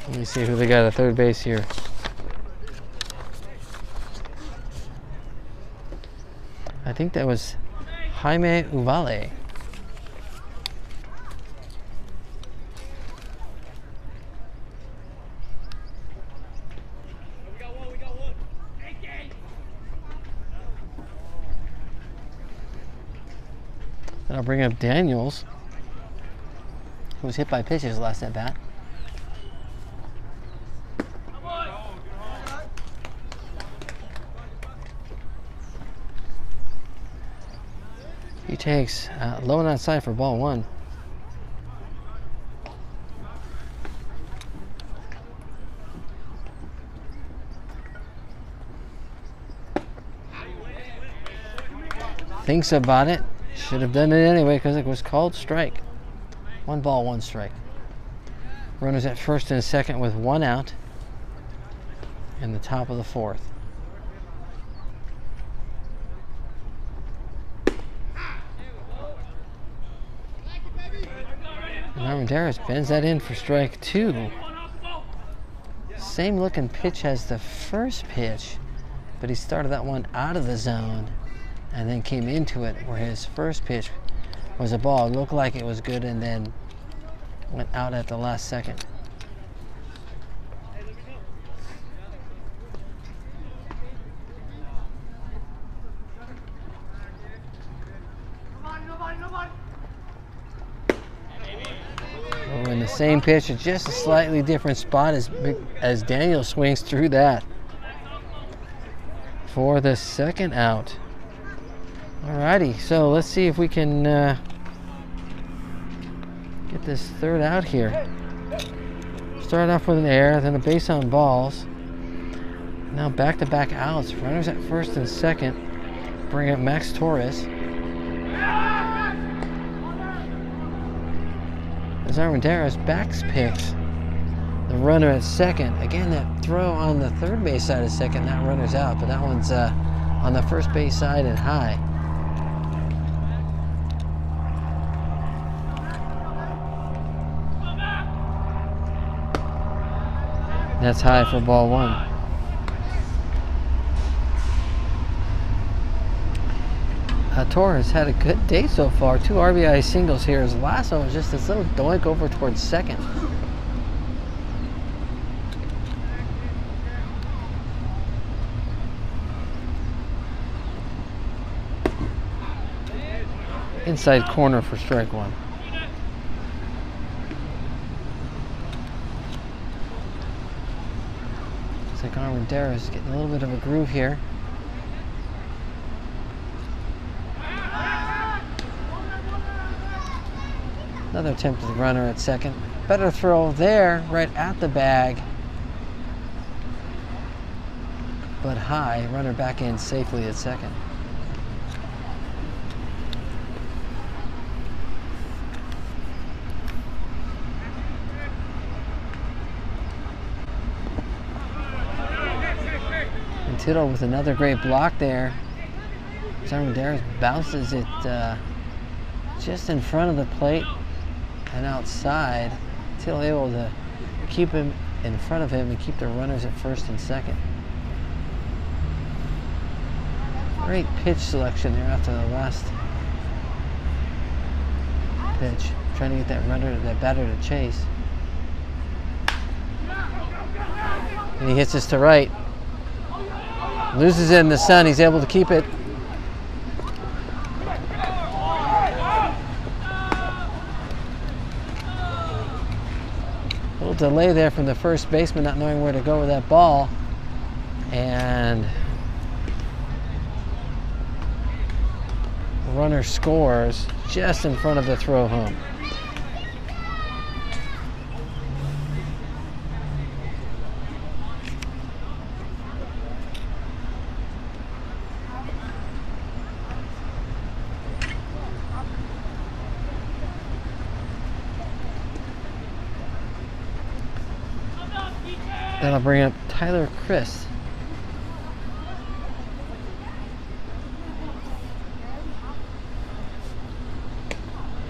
let me see who they got at third base here. I think that was Jaime Uvale. Then I'll bring up Daniels, who was hit by pitches last at bat. He takes low and outside for ball 1. Thinks about it. Should have done it anyway because it was called strike. 1 ball, 1 strike. Runners at first and second with 1 out in the top of the 4th. And Armendariz bends that in for strike 2. Same looking pitch as the first pitch, but he started that one out of the zone and then came into it where his first pitch was a ball. It looked like it was good and then went out at the last second. Oh, and the same pitch at just a slightly different spot as Daniel swings through that for the second out. Alrighty, so let's see if we can get this third out here. Start off with an error, then a base on balls. Now back-to-back outs. Runners at first and second. Bring up Max Torres. As Armendariz backs picks the runner at second. Again, that throw on the third base side of second, that runner's out, but that one's on the first base side and high. That's high for ball 1. Torres had a good day so far. 2 RBI singles here. His last one was just this little doink over towards second. Inside corner for strike 1. Looks like Armendariz getting a little bit of a groove here. Another attempt at the runner at second. Better throw there, right at the bag. But high, runner back in safely at second. And Tittle with another great block there. Armendariz bounces it just in front of the plate and outside. Tittle able to keep him in front of him and keep the runners at first and second. Great pitch selection there after the last pitch. Trying to get that runner, that batter to chase. And he hits this to right. Loses it in the sun. He's able to keep it. A little delay there from the first baseman, not knowing where to go with that ball. And the runner scores just in front of the throw home. That'll bring up Tyler Chris.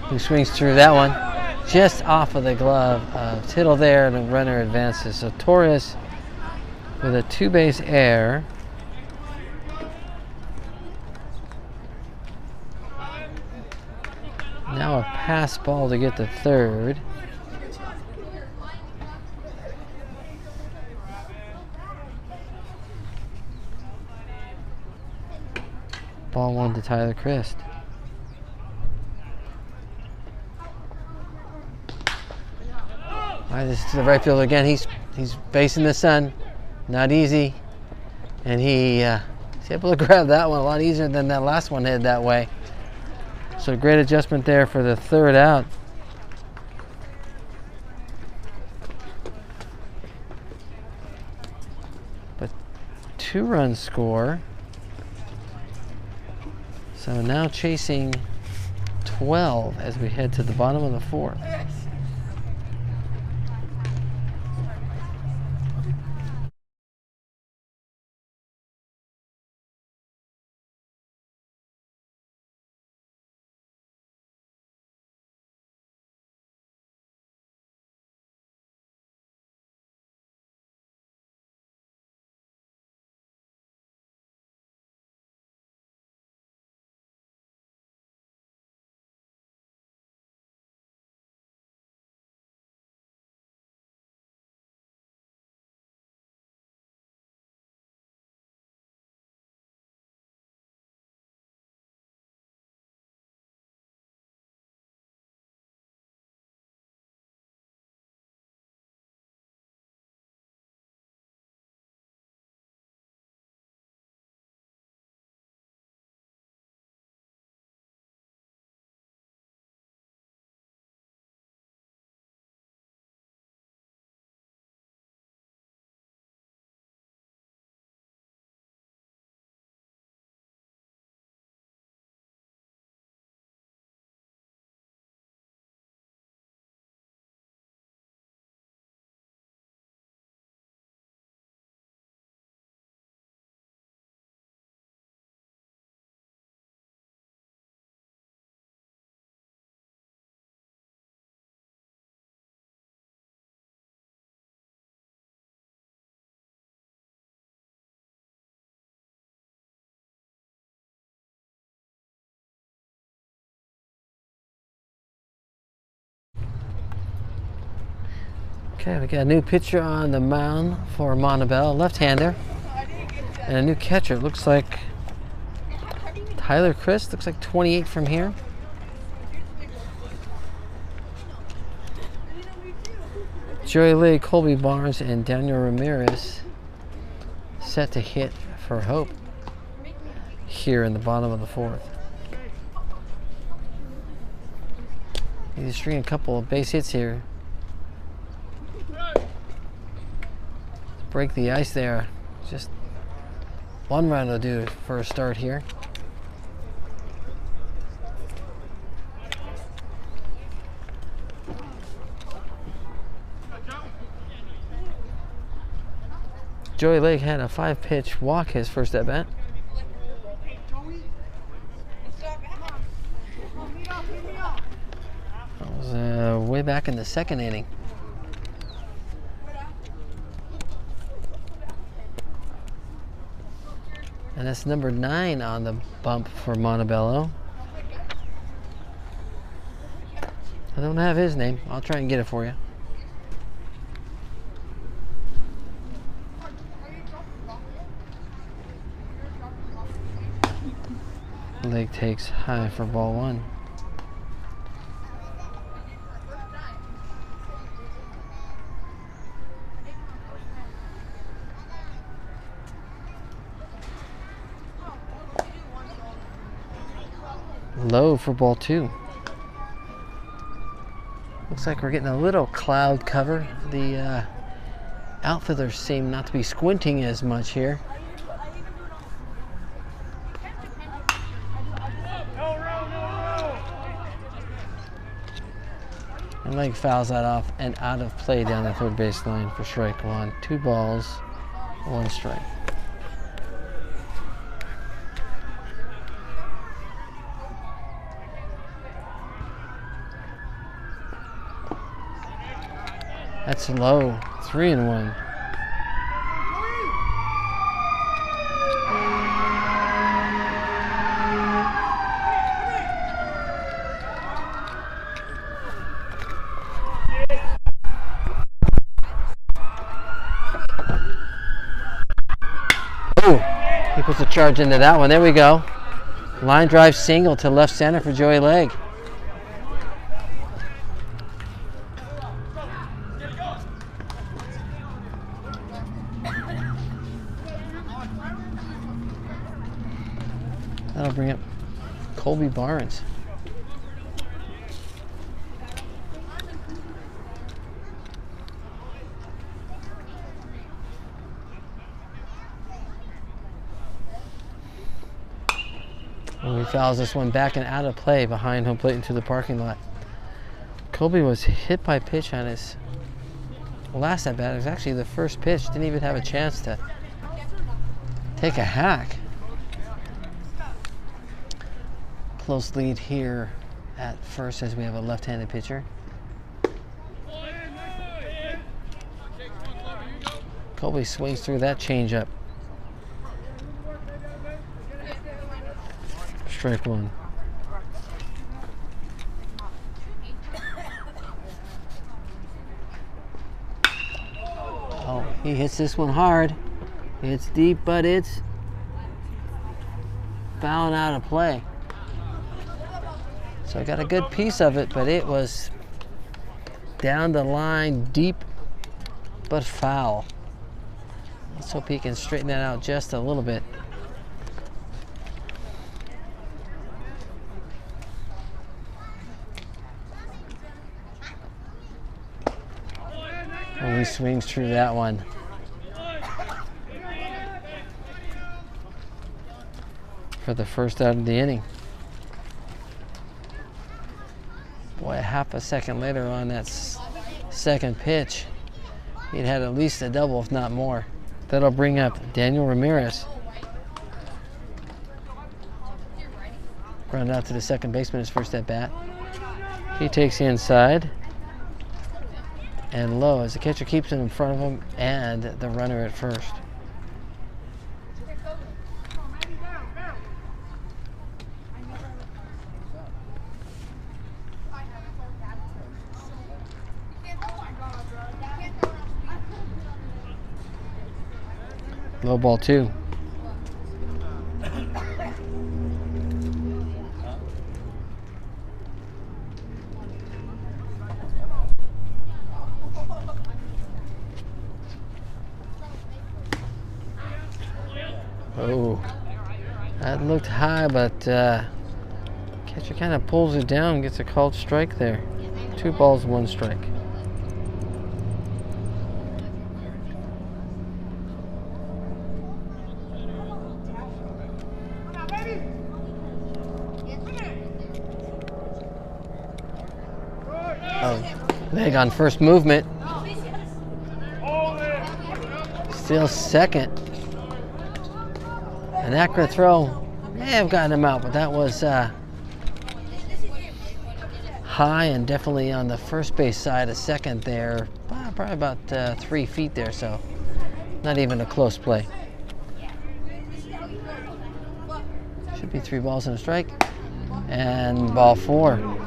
Who swings through that one just off of the glove of Tittle there, and the runner advances. So Torres with a two-base error. Now a pass ball to get to third. Ball one to Tyler Christ. All right, this is to the right fielder again. He's facing the sun, not easy, and he's able to grab that one a lot easier than that last one headed that way. So great adjustment there for the third out. But 2-run score. So now chasing 12 as we head to the bottom of the fourth. Okay, we got a new pitcher on the mound for Montebello, left-hander, and a new catcher. It looks like Tyler Chris, looks like 28 from here. Joey Lee, Colby Barnes, and Daniel Ramirez set to hit for Hope here in the bottom of the fourth. He's stringing a couple of base hits here. Break the ice there. Just one run will do for a start here. Joey Lake had a 5-pitch walk his first at bat. That was way back in the second inning. And that's number 9 on the bump for Montebello. I don't have his name. I'll try and get it for you. Lake takes high for ball 1. Low for ball 2. Looks like we're getting a little cloud cover. The outfielders seem not to be squinting as much here. And Lake fouls that off and out of play down the third baseline for strike 1. 2 balls, 1 strike. That's low. 3-1. Oh, he puts a charge into that one. There we go. Line drive single to left center for Joey Lake. That'll bring up Colby Barnes. And he fouls this one back and out of play behind home plate into the parking lot. Colby was hit by pitch on his last at bat. It was actually the first pitch. Didn't even have a chance to take a hack. Close lead here at first as we have a left-handed pitcher. Colby swings through that changeup. Strike 1. Oh, he hits this one hard. It's deep, but it's fouling out of play. So I got a good piece of it, but it was down the line, deep, but foul. Let's hope he can straighten that out just a little bit. And he swings through that one. For the first out of the inning. Boy, a half a second later on that second pitch, he'd had at least a double, if not more. That'll bring up Daniel Ramirez. Ground out to the second baseman, his first at bat. He takes the inside and low as the catcher keeps it in front of him and the runner at first. Low ball 2. Oh, that looked high, but catcher kind of pulls it down, gets a called strike there. 2 balls, 1 strike. Leg on first movement. Still second. An accurate throw may have gotten him out, but that was high and definitely on the first base side of second there. Probably about 3 feet there, so not even a close play. Should be 3 balls and a strike. And ball 4.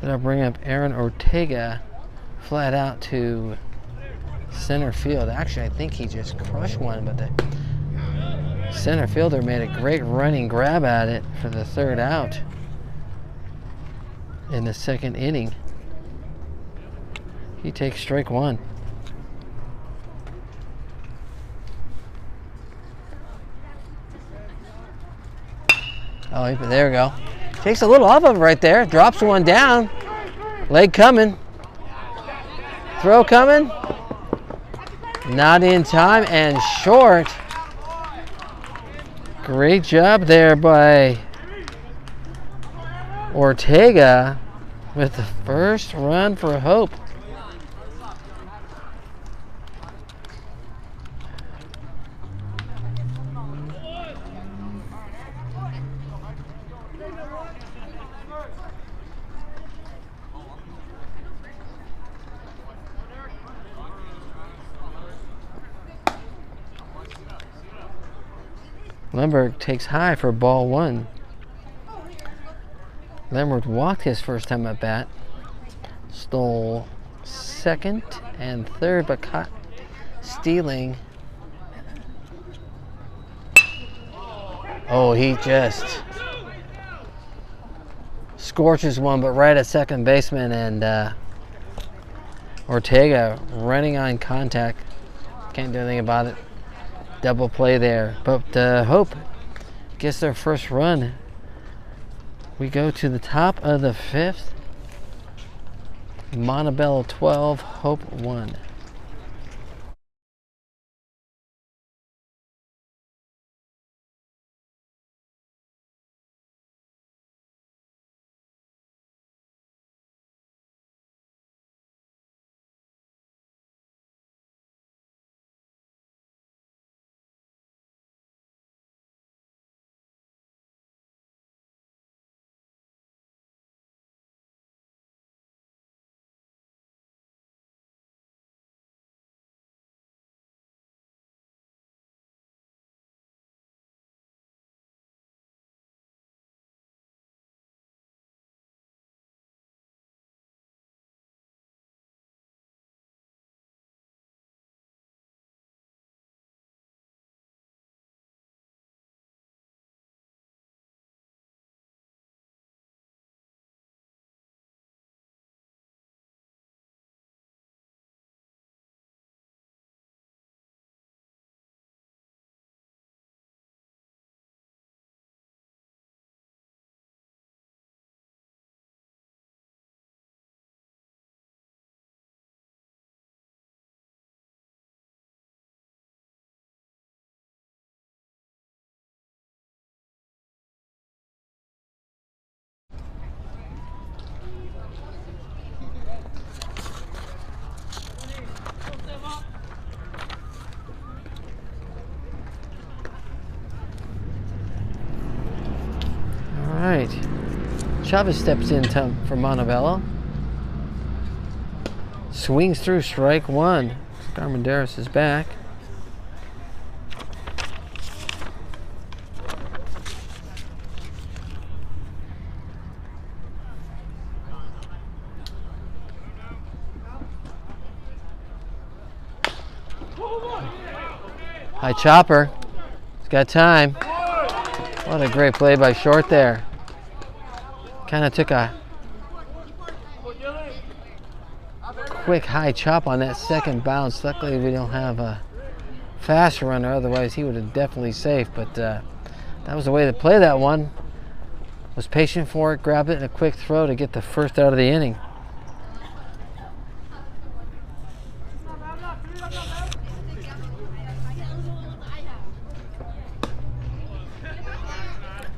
Then I'll bring up Aaron Ortega flat out to center field. Actually, I think he just crushed one, but the center fielder made a great running grab at it for the 3rd out in the 2nd inning. He takes strike 1. Oh, there we go. Takes a little off of it right there. Drops one down. Leg coming. Throw coming. Not in time and short. Great job there by Ortega with the first run for Hope. Lemberg takes high for ball 1. Lemberg walked his first time at bat. Stole 2nd and 3rd, but caught stealing. Oh, he just scorches one, but right at second baseman, and Ortega running on contact. Can't do anything about it. Double play there, but Hope gets their first run. We go to the top of the 5th. Montebello 12, Hope 1. Chavez steps in for Montebello. Swings through strike 1. Garmenderis is back. High chopper. He's got time. What a great play by Short there. Kind of took a quick high chop on that second bounce. Luckily we don't have a fast runner, otherwise he would have definitely safe. But that was the way to play that one. Was patient for it, grabbed it in a quick throw to get the first out of the inning.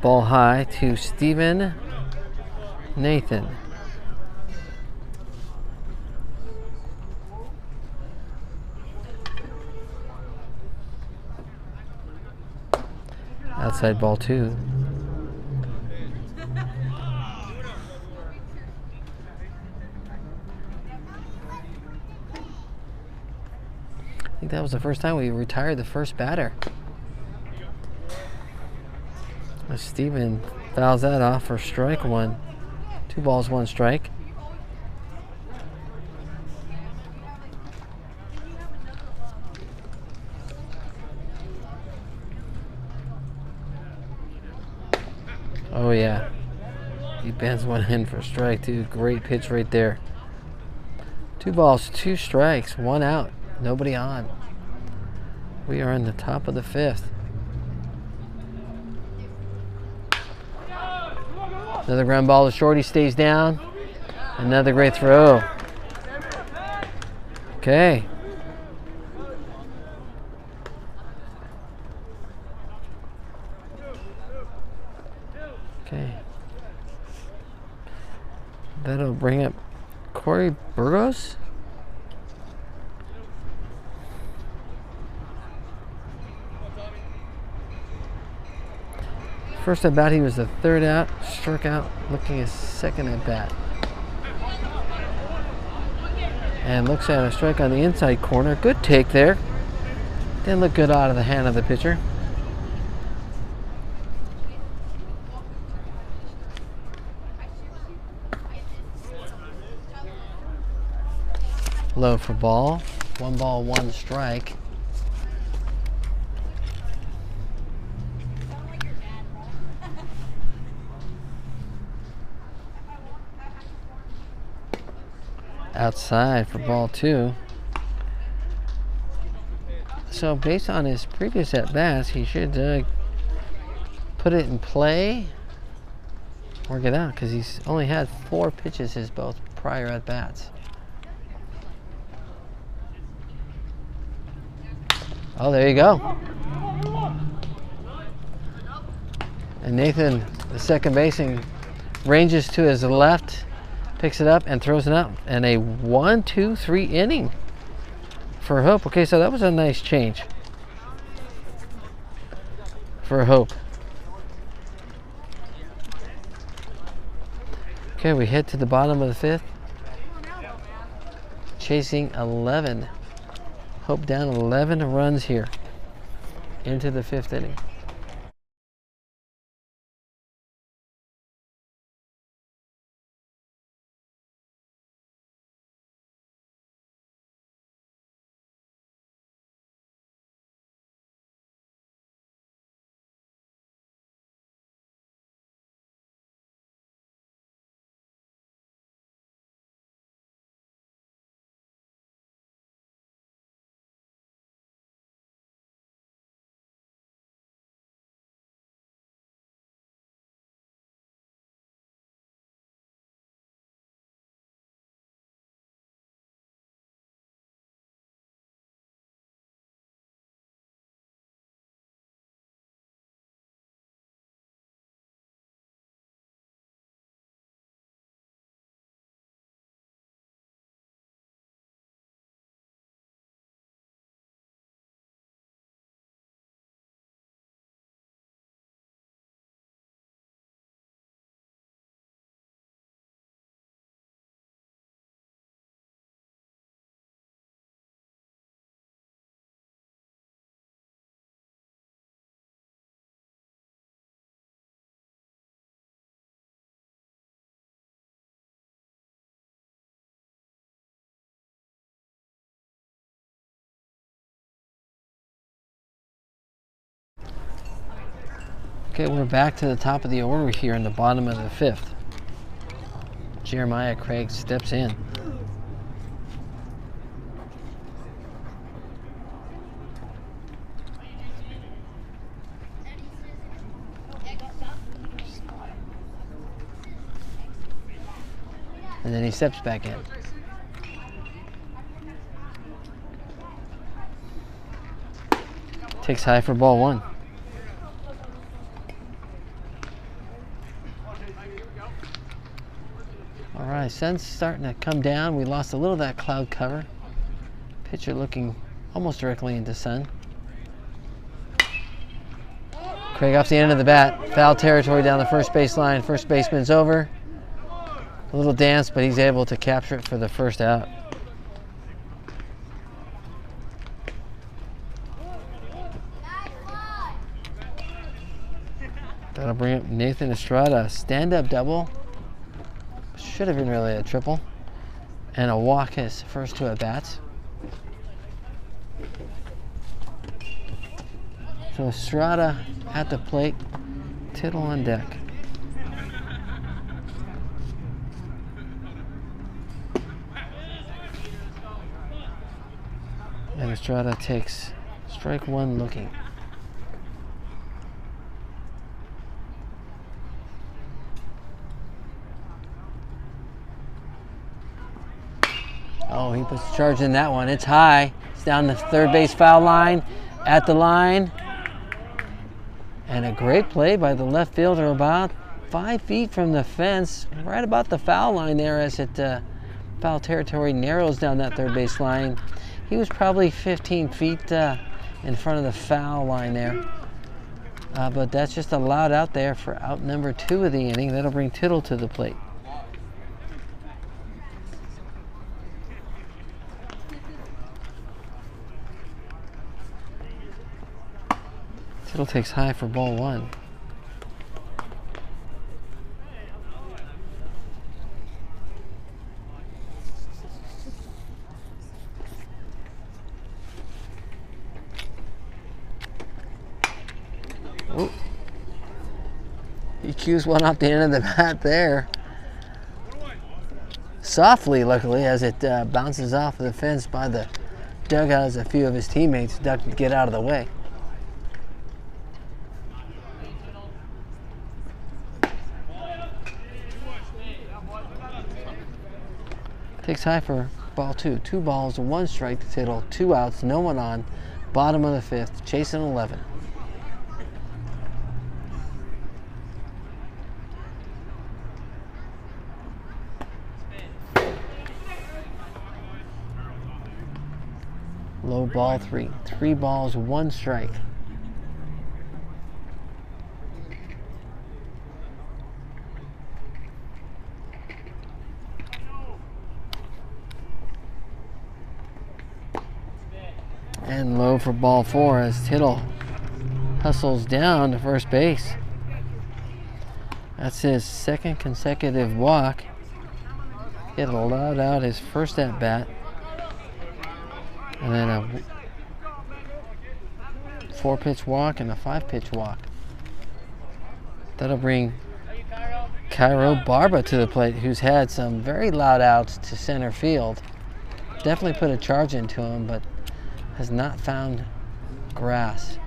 Ball high to Stephen Nathan. Outside ball 2. I think that was the first time we retired the first batter. Steven fouls that off for strike 1. 2 balls, 1 strike. Oh yeah, he bends one in for strike 2. Great pitch right there. 2 balls, 2 strikes, 1 out, nobody on. We are in the top of the 5th. Another ground ball to short, he stays down. Another great throw. Okay. Okay. That'll bring up Corey Burgos. First at bat, he was the 3rd out, struck out, looking his 2nd at bat. And looks at a strike on the inside corner. Good take there. Didn't look good out of the hand of the pitcher. Low for ball. 1 ball, 1 strike. Outside for ball 2. So based on his previous at-bats, he should put it in play or get out, because he's only had 4 pitches his both prior at-bats. Oh, there you go. And Nathan, the second baseman, ranges to his left, picks it up and throws it out. And a 1-2-3 inning for Hope. Okay, so that was a nice change for Hope. Okay, we head to the bottom of the 5th. Chasing 11. Hope down 11 runs here into the 5th inning. Okay, we're back to the top of the order here in the bottom of the 5th. Jeremiah Craig steps in. and then he steps back in. Takes high for ball 1. All right, sun's starting to come down. We lost a little of that cloud cover. Pitcher looking almost directly into sun. Craig off the end of the bat. Foul territory down the first base line. First baseman's over. A little dance, but he's able to capture it for the first out. That'll bring up Nathan Estrada. Stand-up double. Should have been really a triple. And a walk his first 2 at-bats. So Estrada at the plate. Tittle on deck. And Estrada takes strike 1 looking. Oh, he puts the charge in that one. It's high. It's down the third base foul line. At the line. And a great play by the left fielder about 5 feet from the fence. Right about the foul line there as it foul territory narrows down that third base line. He was probably 15 feet in front of the foul line there. But that's just allowed out there for out number 2 of the inning. That'll bring Tittle to the plate. Tittle takes high for ball 1. Oh. He cues one off the end of the bat there. Softly, luckily, as it bounces off the fence by the dugout as a few of his teammates duck to get out of the way. Takes high for ball 2. 2 balls, 1 strike to Tittle. 2 outs, no one on. Bottom of the 5th, chasing 11. Low ball 3. 3 balls, 1 strike. And low for ball 4 as Tittle hustles down to first base. That's his 2nd consecutive walk. He had allowed out his first at bat. And then a 4-pitch walk and a 5-pitch walk. That'll bring Cairo Barba to the plate, who's had some very loud outs to center field. Definitely put a charge into him, but has not found grass.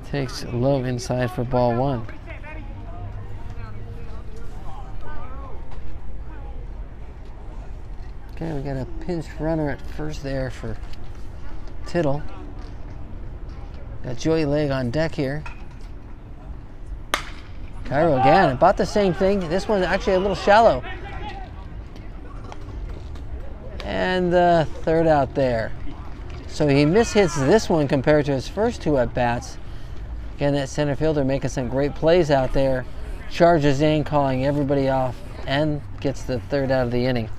Takes low inside for ball 1. Okay, we got a pinch runner at first there for Tittle. Got Joey Leg on deck here. Cairo again, about the same thing. This one's actually a little shallow. And the third out there. So he mishits this one compared to his first 2 at-bats. Again, that center fielder making some great plays out there. Charges in, calling everybody off, and gets the 3rd out of the inning.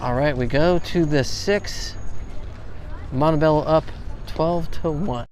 All right, we go to the 6th. Montebello up 12-1.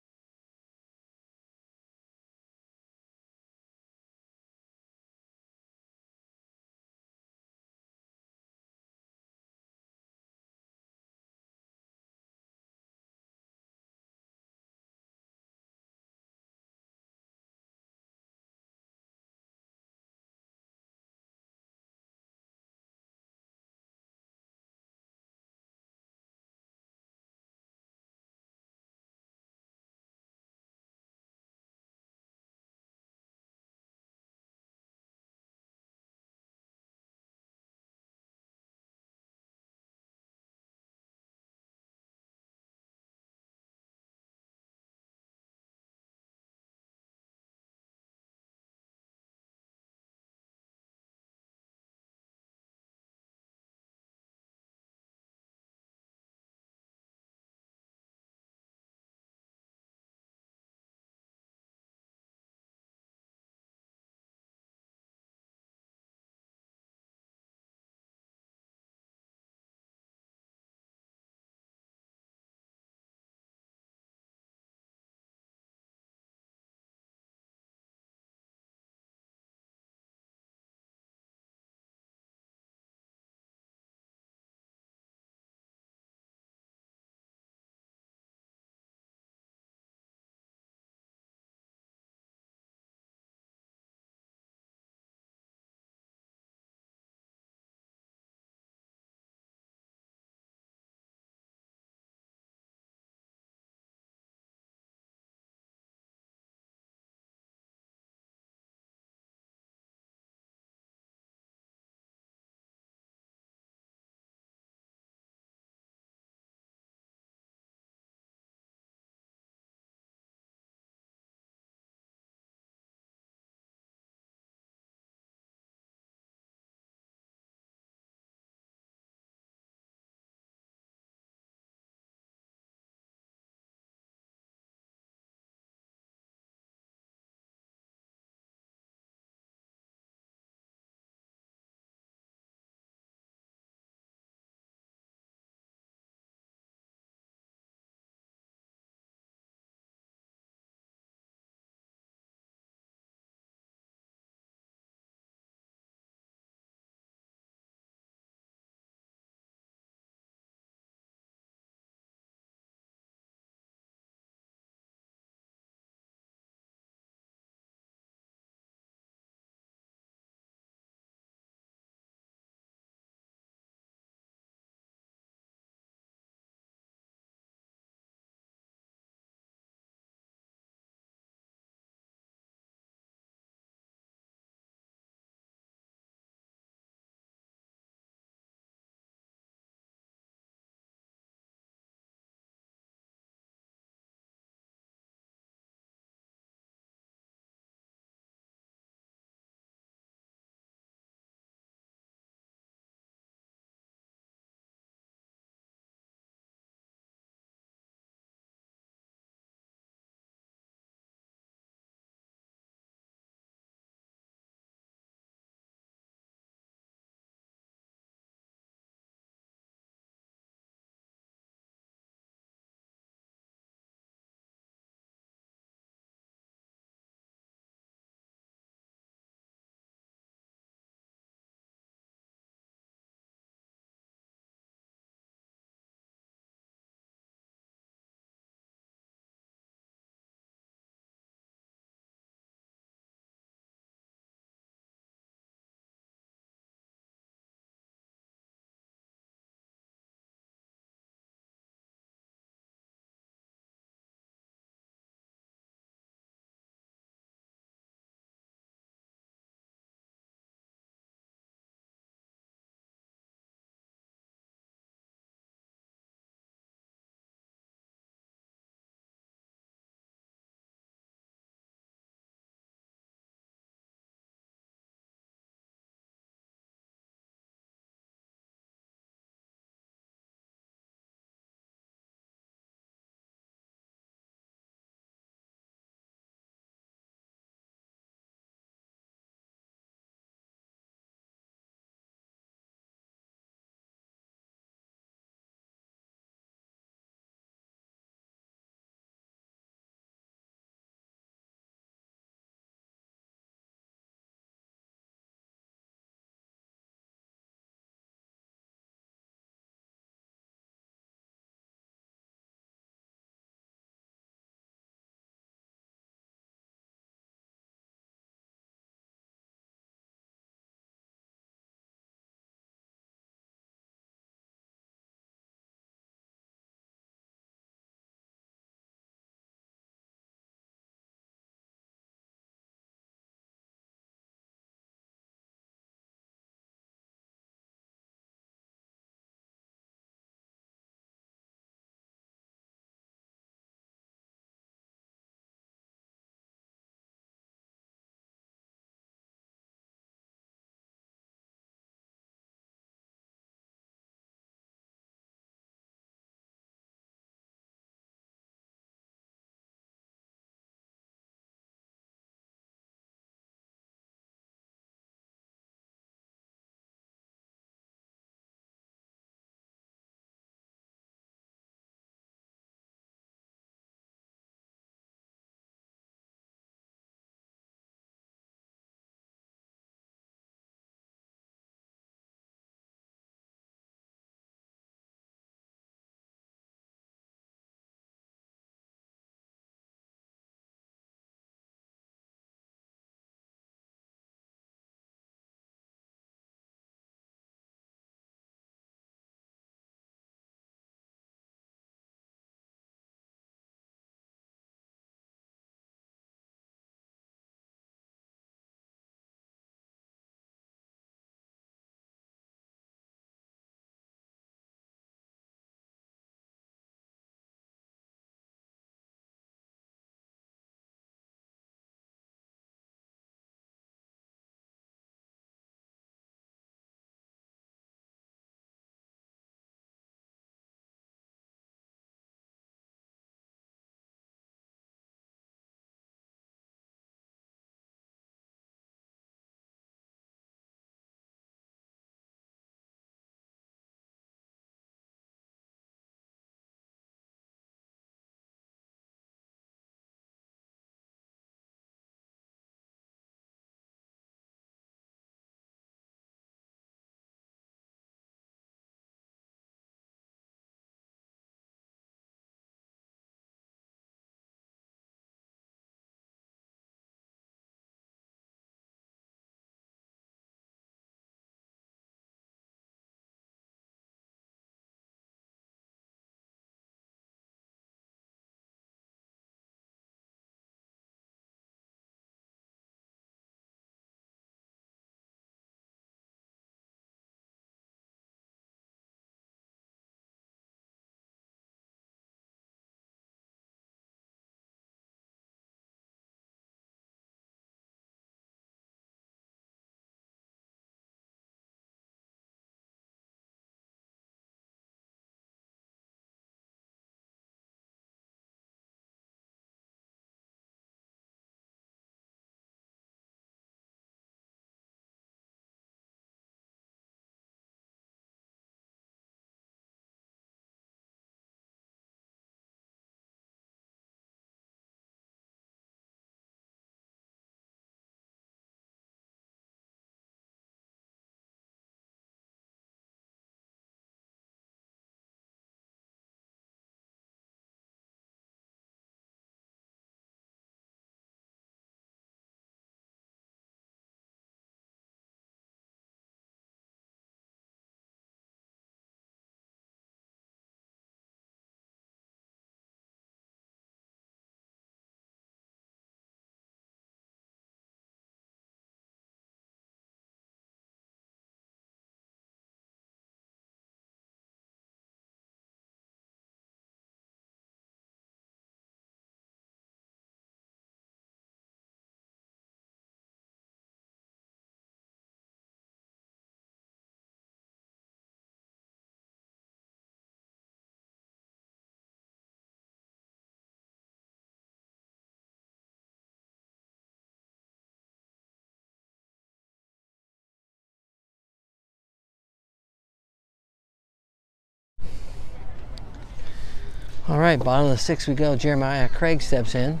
All right, bottom of the 6th we go. Jeremiah Craig steps in.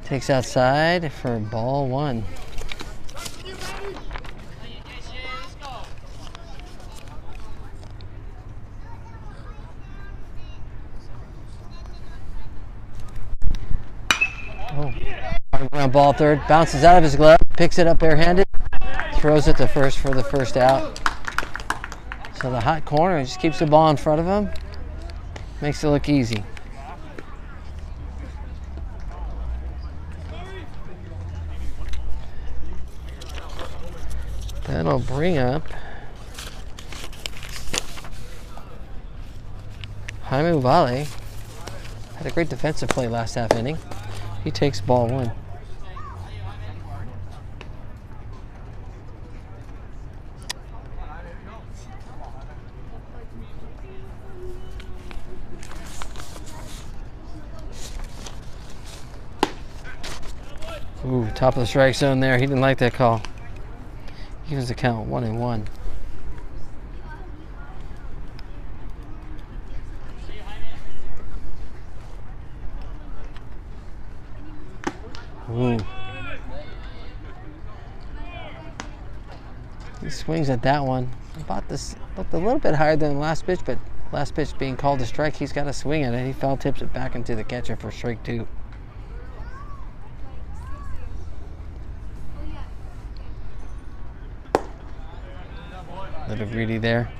Takes outside for ball 1. Oh, around ball 3rd. Bounces out of his glove. Picks it up barehanded. Throws it to first for the first out. So the hot corner just keeps the ball in front of him. Makes it look easy. That'll bring up Jaime Vale. Had a great defensive play last half inning. He takes ball 1. Ooh, top of the strike zone there. He didn't like that call. Evens the count 1-1. Ooh. He swings at that one. About this, looked a little bit higher than the last pitch, but last pitch being called a strike, he's got to swing at it. He foul tips it back into the catcher for strike 2. A little greedy there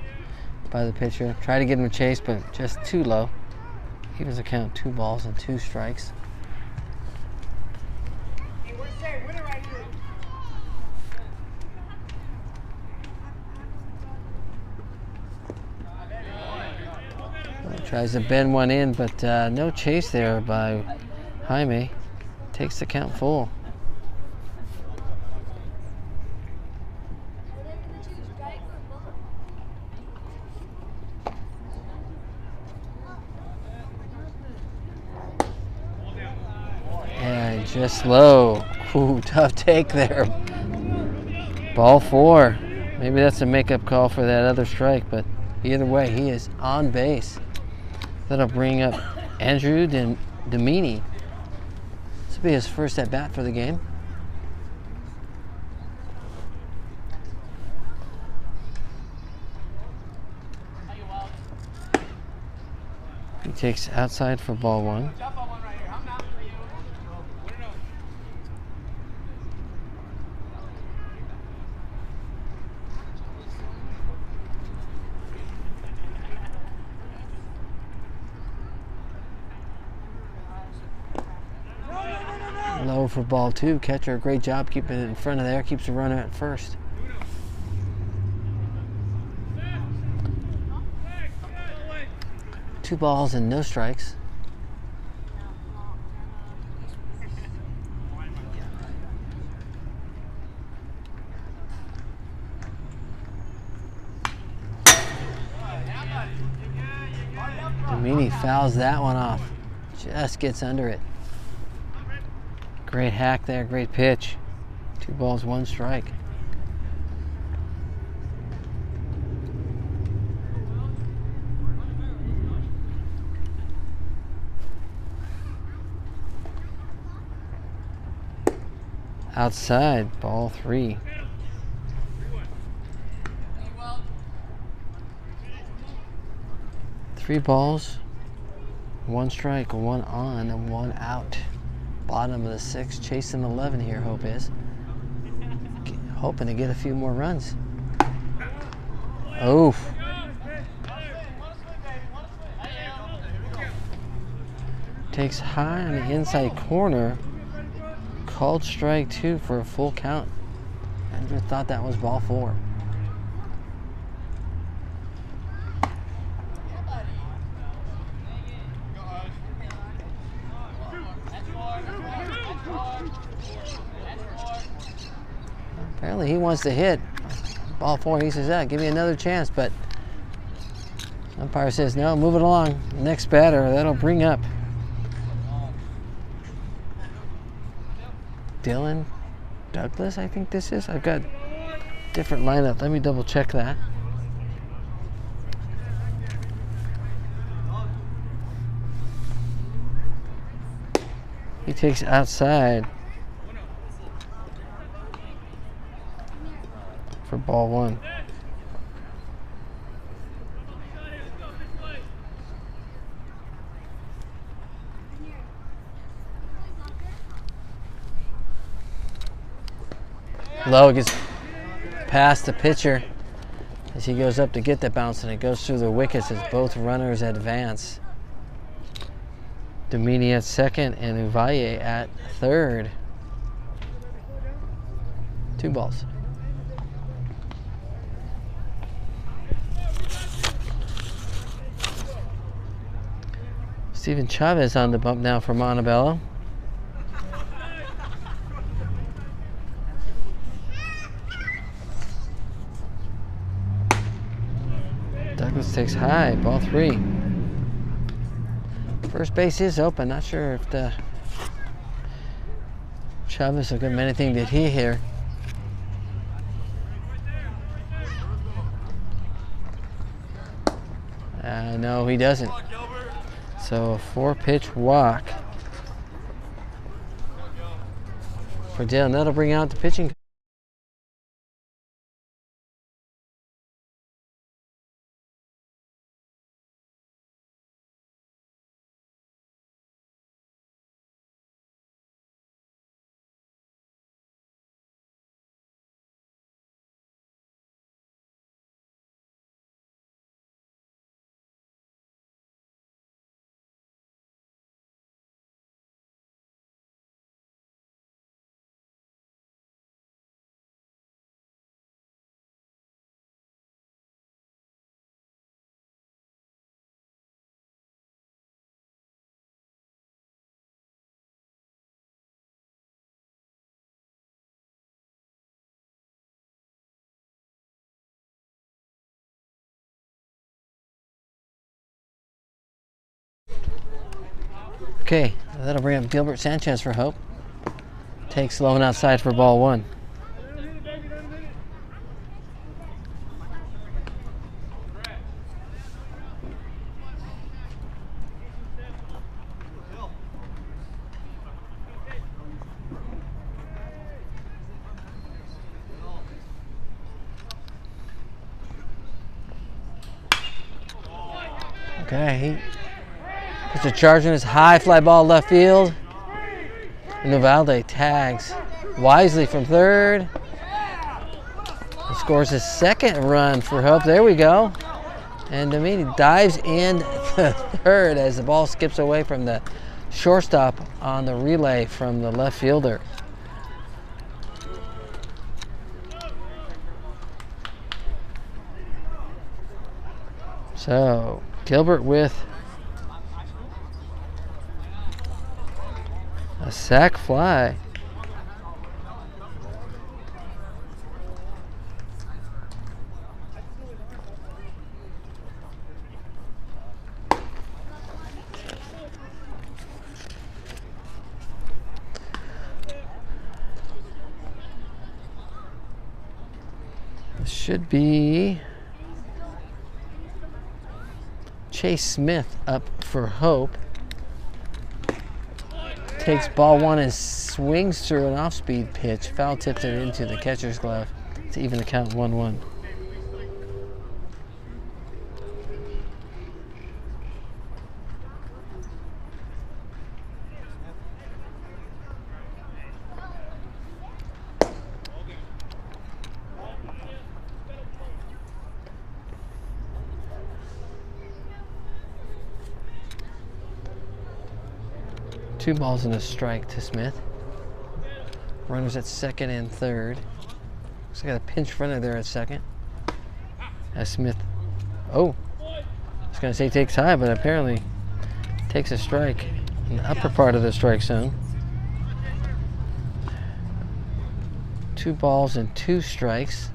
by the pitcher. Try to get him a chase, but just too low. Evens the count 2 balls and 2 strikes. Tries to bend one in, but no chase there by Jaime. Takes the count full. And just low. Ooh, tough take there. Ball 4. Maybe that's a makeup call for that other strike, but either way, he is on base. That'll bring up Andrew Domini. This will be his first at bat for the game. He takes outside for ball 1. Low for ball 2. Catcher, a great job keeping it in front of there. Keeps the runner at first. Two balls and no strikes. Domini fouls that one off. Just gets under it. Great hack there, great pitch. 2 balls, 1 strike. Outside, ball 3. Three balls, 1 strike, 1 on, and 1 out. Bottom of the 6th, chasing 11 here, Hope is. Hoping to get a few more runs. Oof. Takes high on the inside corner. Called strike 2 for a full count. Andrew thought that was ball 4. Apparently he wants to hit. Ball 4, he says, yeah, give me another chance, but umpire says, no, move it along. Next batter, that'll bring up Dylan Douglas, I think this is. I've got different lineup. Let me double check that. He takes outside for ball one. Low gets past the pitcher as he goes up to get the bounce, and it goes through the wickets as both runners advance. Domini at second and Uvalle at third. 2 balls. Steven Chavez on the bump now for Montebello. Douglas takes high, ball 3. First base is open. Not sure if the Chavez will give him anything to hit here. No, he doesn't. So a 4-pitch walk for Dale, and that'll bring out the pitching. Okay, that'll bring up Gilbert Sanchez for Hope. Takes low and outside for ball 1. Okay, he puts a charge in his high fly ball left field. And Uvalde tags wisely from third. He scores his second run for Hope. There we go. And Domini dives in to third as the ball skips away from the shortstop on the relay from the left fielder. So Gilbert with a sac fly. This should be Chase Smith up for Hope. Takes ball 1 and swings through an off-speed pitch. Foul tipped it into the catcher's glove to even the count 1-1. Two balls and a strike to Smith. Runners at second and third. Looks like a pinch runner there at second. As Smith, I was going to say takes high, but apparently takes a strike in the upper part of the strike zone. 2 balls and 2 strikes.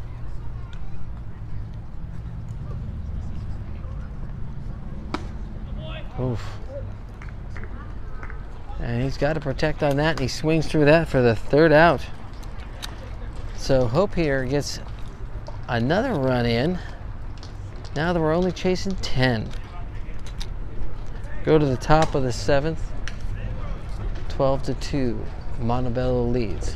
Oof. And he's got to protect on that, and he swings through that for the 3rd out. So Hope here gets another run in. Now that we're only chasing 10. Go to the top of the 7th. 12-2. Montebello leads.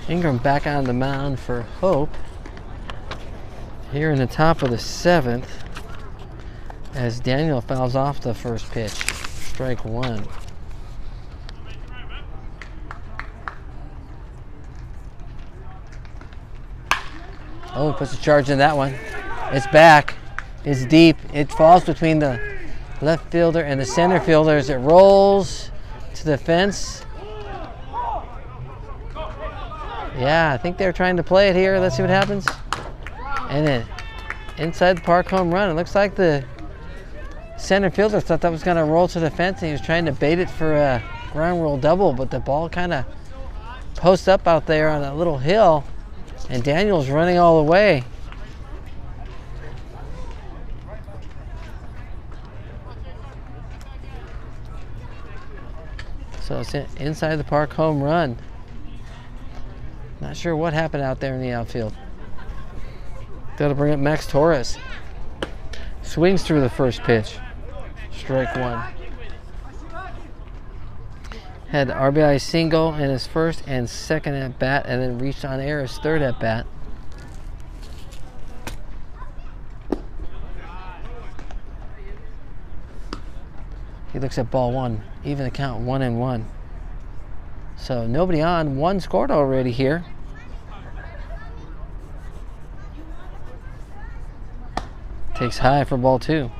Ingram back on the mound for Hope here in the top of the 7th as Daniel fouls off the first pitch. Strike 1. Oh, puts a charge in that one. It's back. It's deep. It falls between the left fielder and the center fielder as it rolls to the fence. Yeah, I think they're trying to play it here. Let's see what happens. And then inside the park home run. It looks like the center fielder thought that was going to roll to the fence and he was trying to bait it for a ground rule double, but the ball kind of posts up out there on a little hill and Daniel's running all the way. So it's inside the park home run. Not sure what happened out there in the outfield. That'll bring up Max Torres. Swings through the first pitch. Strike 1. Had RBI single in his first and second at bat, and then reached on air his third at bat. He looks at ball 1, even the count 1-1. So nobody on, 1 scored already here. Takes high for ball 2.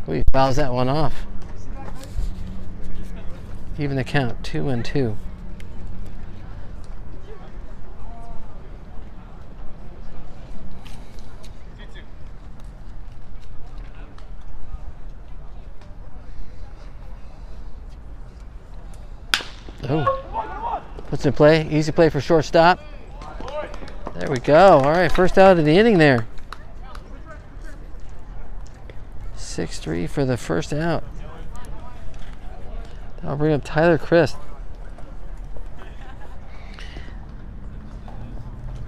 He fouls that one off. Even the count, 2-2. Oh, puts in play, easy play for shortstop. There we go. All right, first out of the inning there. 6-3 for the first out. I'll bring up Tyler Christ.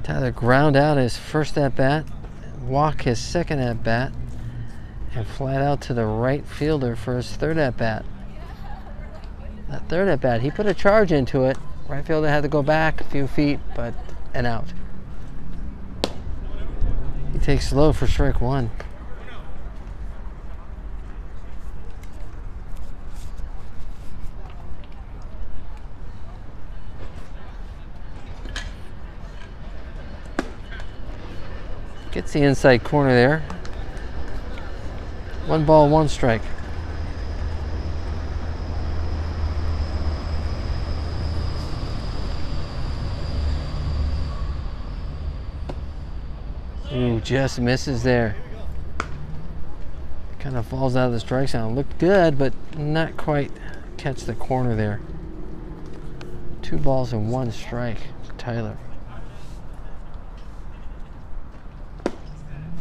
Tyler ground out his first at bat, walk his second at bat, and flat out to the right fielder for his third at bat. That third at bat, he put a charge into it. Right fielder had to go back a few feet, but an out. He takes low for strike 1. Gets the inside corner there. 1 ball, 1 strike. Ooh, just misses there. Kind of falls out of the strike zone. Looked good, but not quite catch the corner there. 2 balls and 1 strike, Tyler.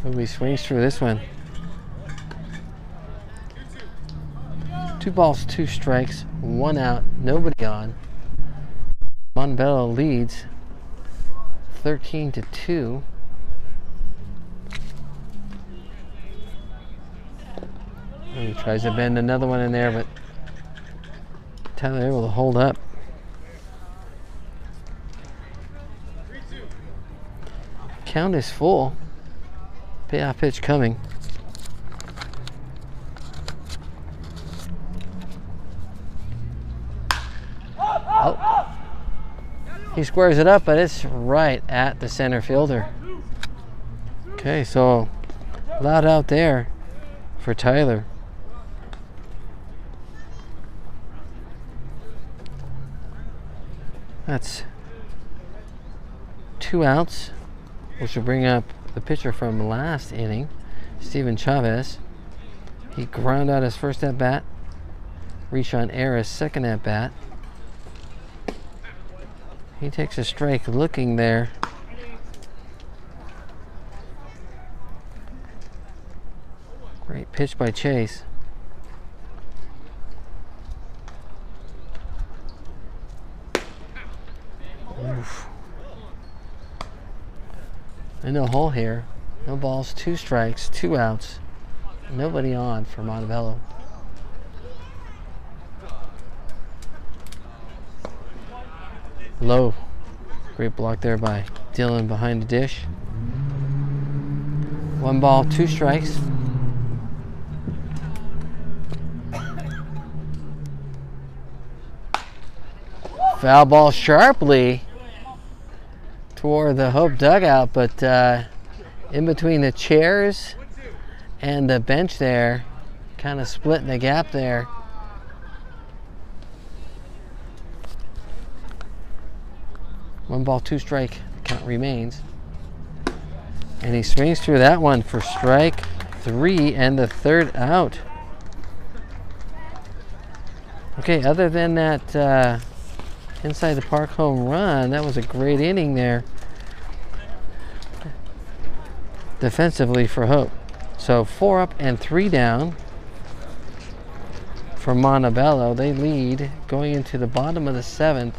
Ooh, he swings through this one. 2 balls, 2 strikes, 1 out, nobody on. Montebello leads 13-2. He tries to bend another one in there, but Tyler able to hold up. Count is full. Payoff pitch coming. Oh. He squares it up, but it's right at the center fielder. Okay, so loud out there for Tyler. That's 2 outs, which will bring up the pitcher from last inning, Steven Chavez. He ground out his first at bat. Rishon Era's second at bat. He takes a strike looking there. Great pitch by Chase. Oof. In the hole here. No balls, 2 strikes, 2 outs. Nobody on for Montebello. Low. Great block there by Dylan behind the dish. 1 ball, 2 strikes. Foul ball sharply toward the Hope dugout, but in between the chairs and the bench there, kind of splitting the gap there. One ball, 2 strike, count remains. And he swings through that one for strike 3 and the 3rd out. Okay, other than that inside the park home run, that was a great inning there defensively for Hope. So 4 up and 3 down for Montebello. They lead going into the bottom of the 7th,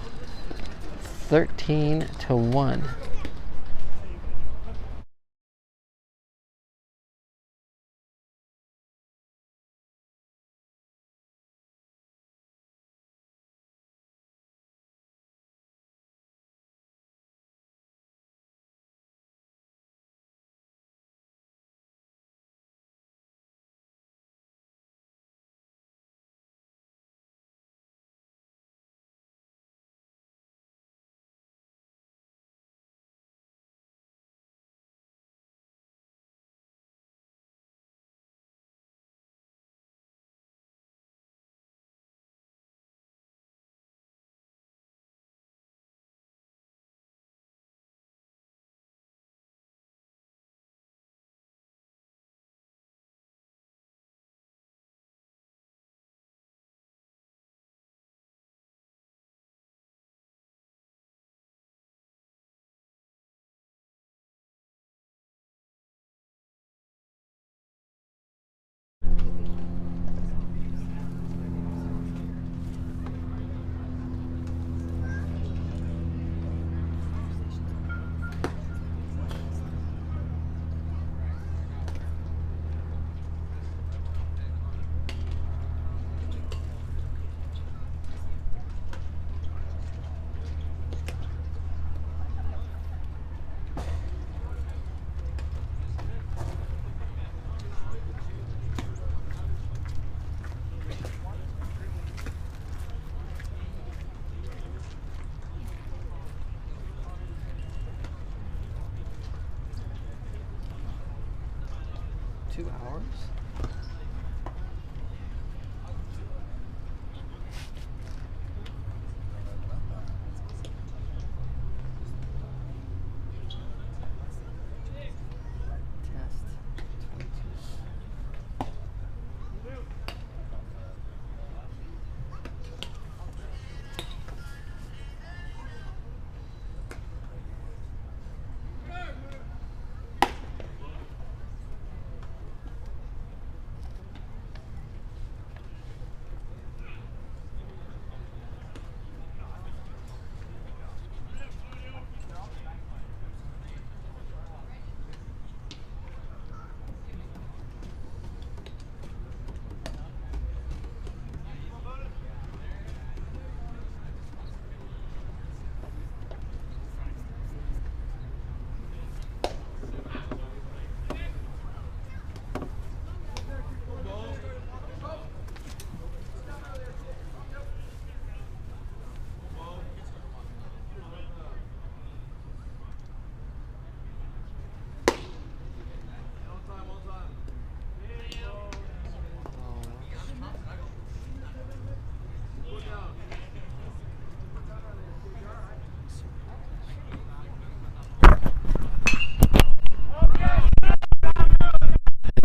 13-1.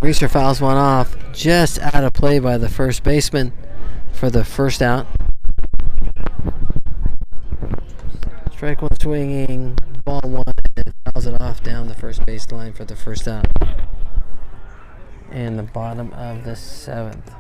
Reeser fouls one off, just out of play by the first baseman for the first out. Strike one swinging, ball one, and fouls it off down the first baseline for the first out. In the bottom of the 7th.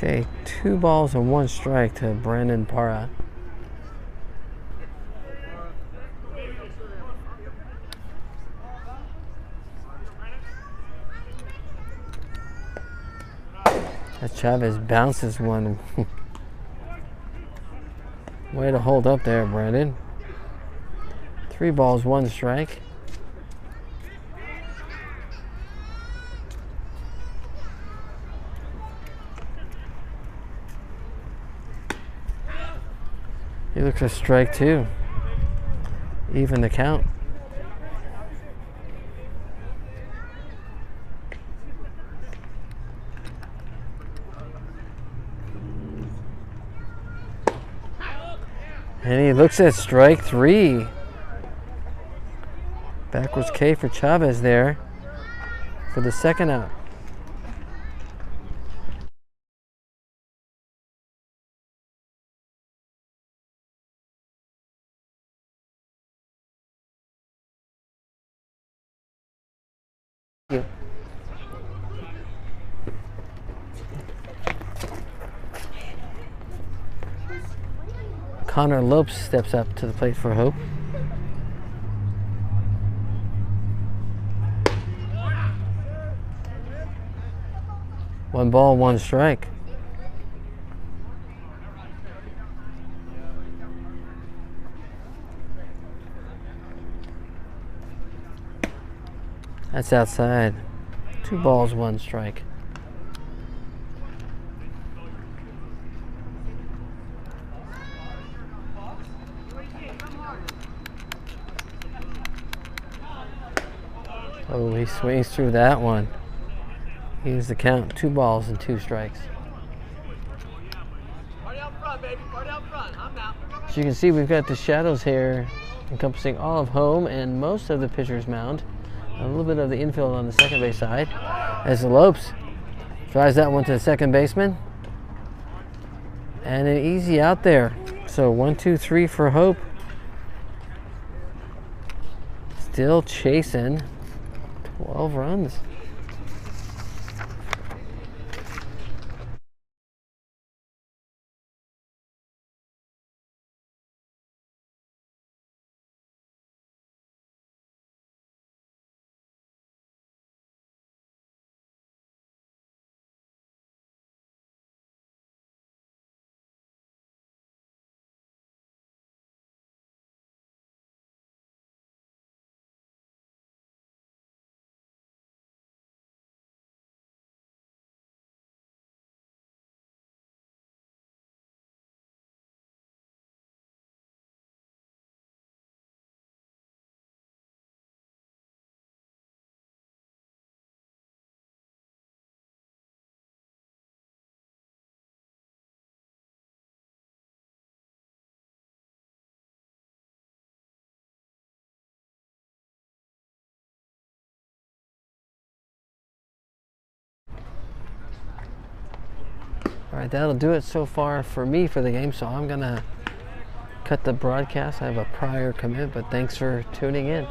Okay, 2 balls and 1 strike to Brandon Parra. As Chavez bounces one. Way to hold up there, Brandon. 3 balls, 1 strike. He looks a strike 2. Even the count. And he looks at strike 3. Backwards K for Chavez there for the second out. Connor Lopes steps up to the plate for Hope. One ball, 1 strike. That's outside. 2 balls, 1 strike. Oh, he swings through that one. Here's the count. 2 balls and 2 strikes. As you can see, we've got the shadows here encompassing all of home and most of the pitcher's mound. A little bit of the infield on the second base side. As Lopes drives that one to the second baseman. And an easy out there. So 1, 2, 3 for Hope. Still chasing 12 runs. All right, that'll do it so far for me for the game, so I'm gonna cut the broadcast. I have a prior commit, but thanks for tuning in.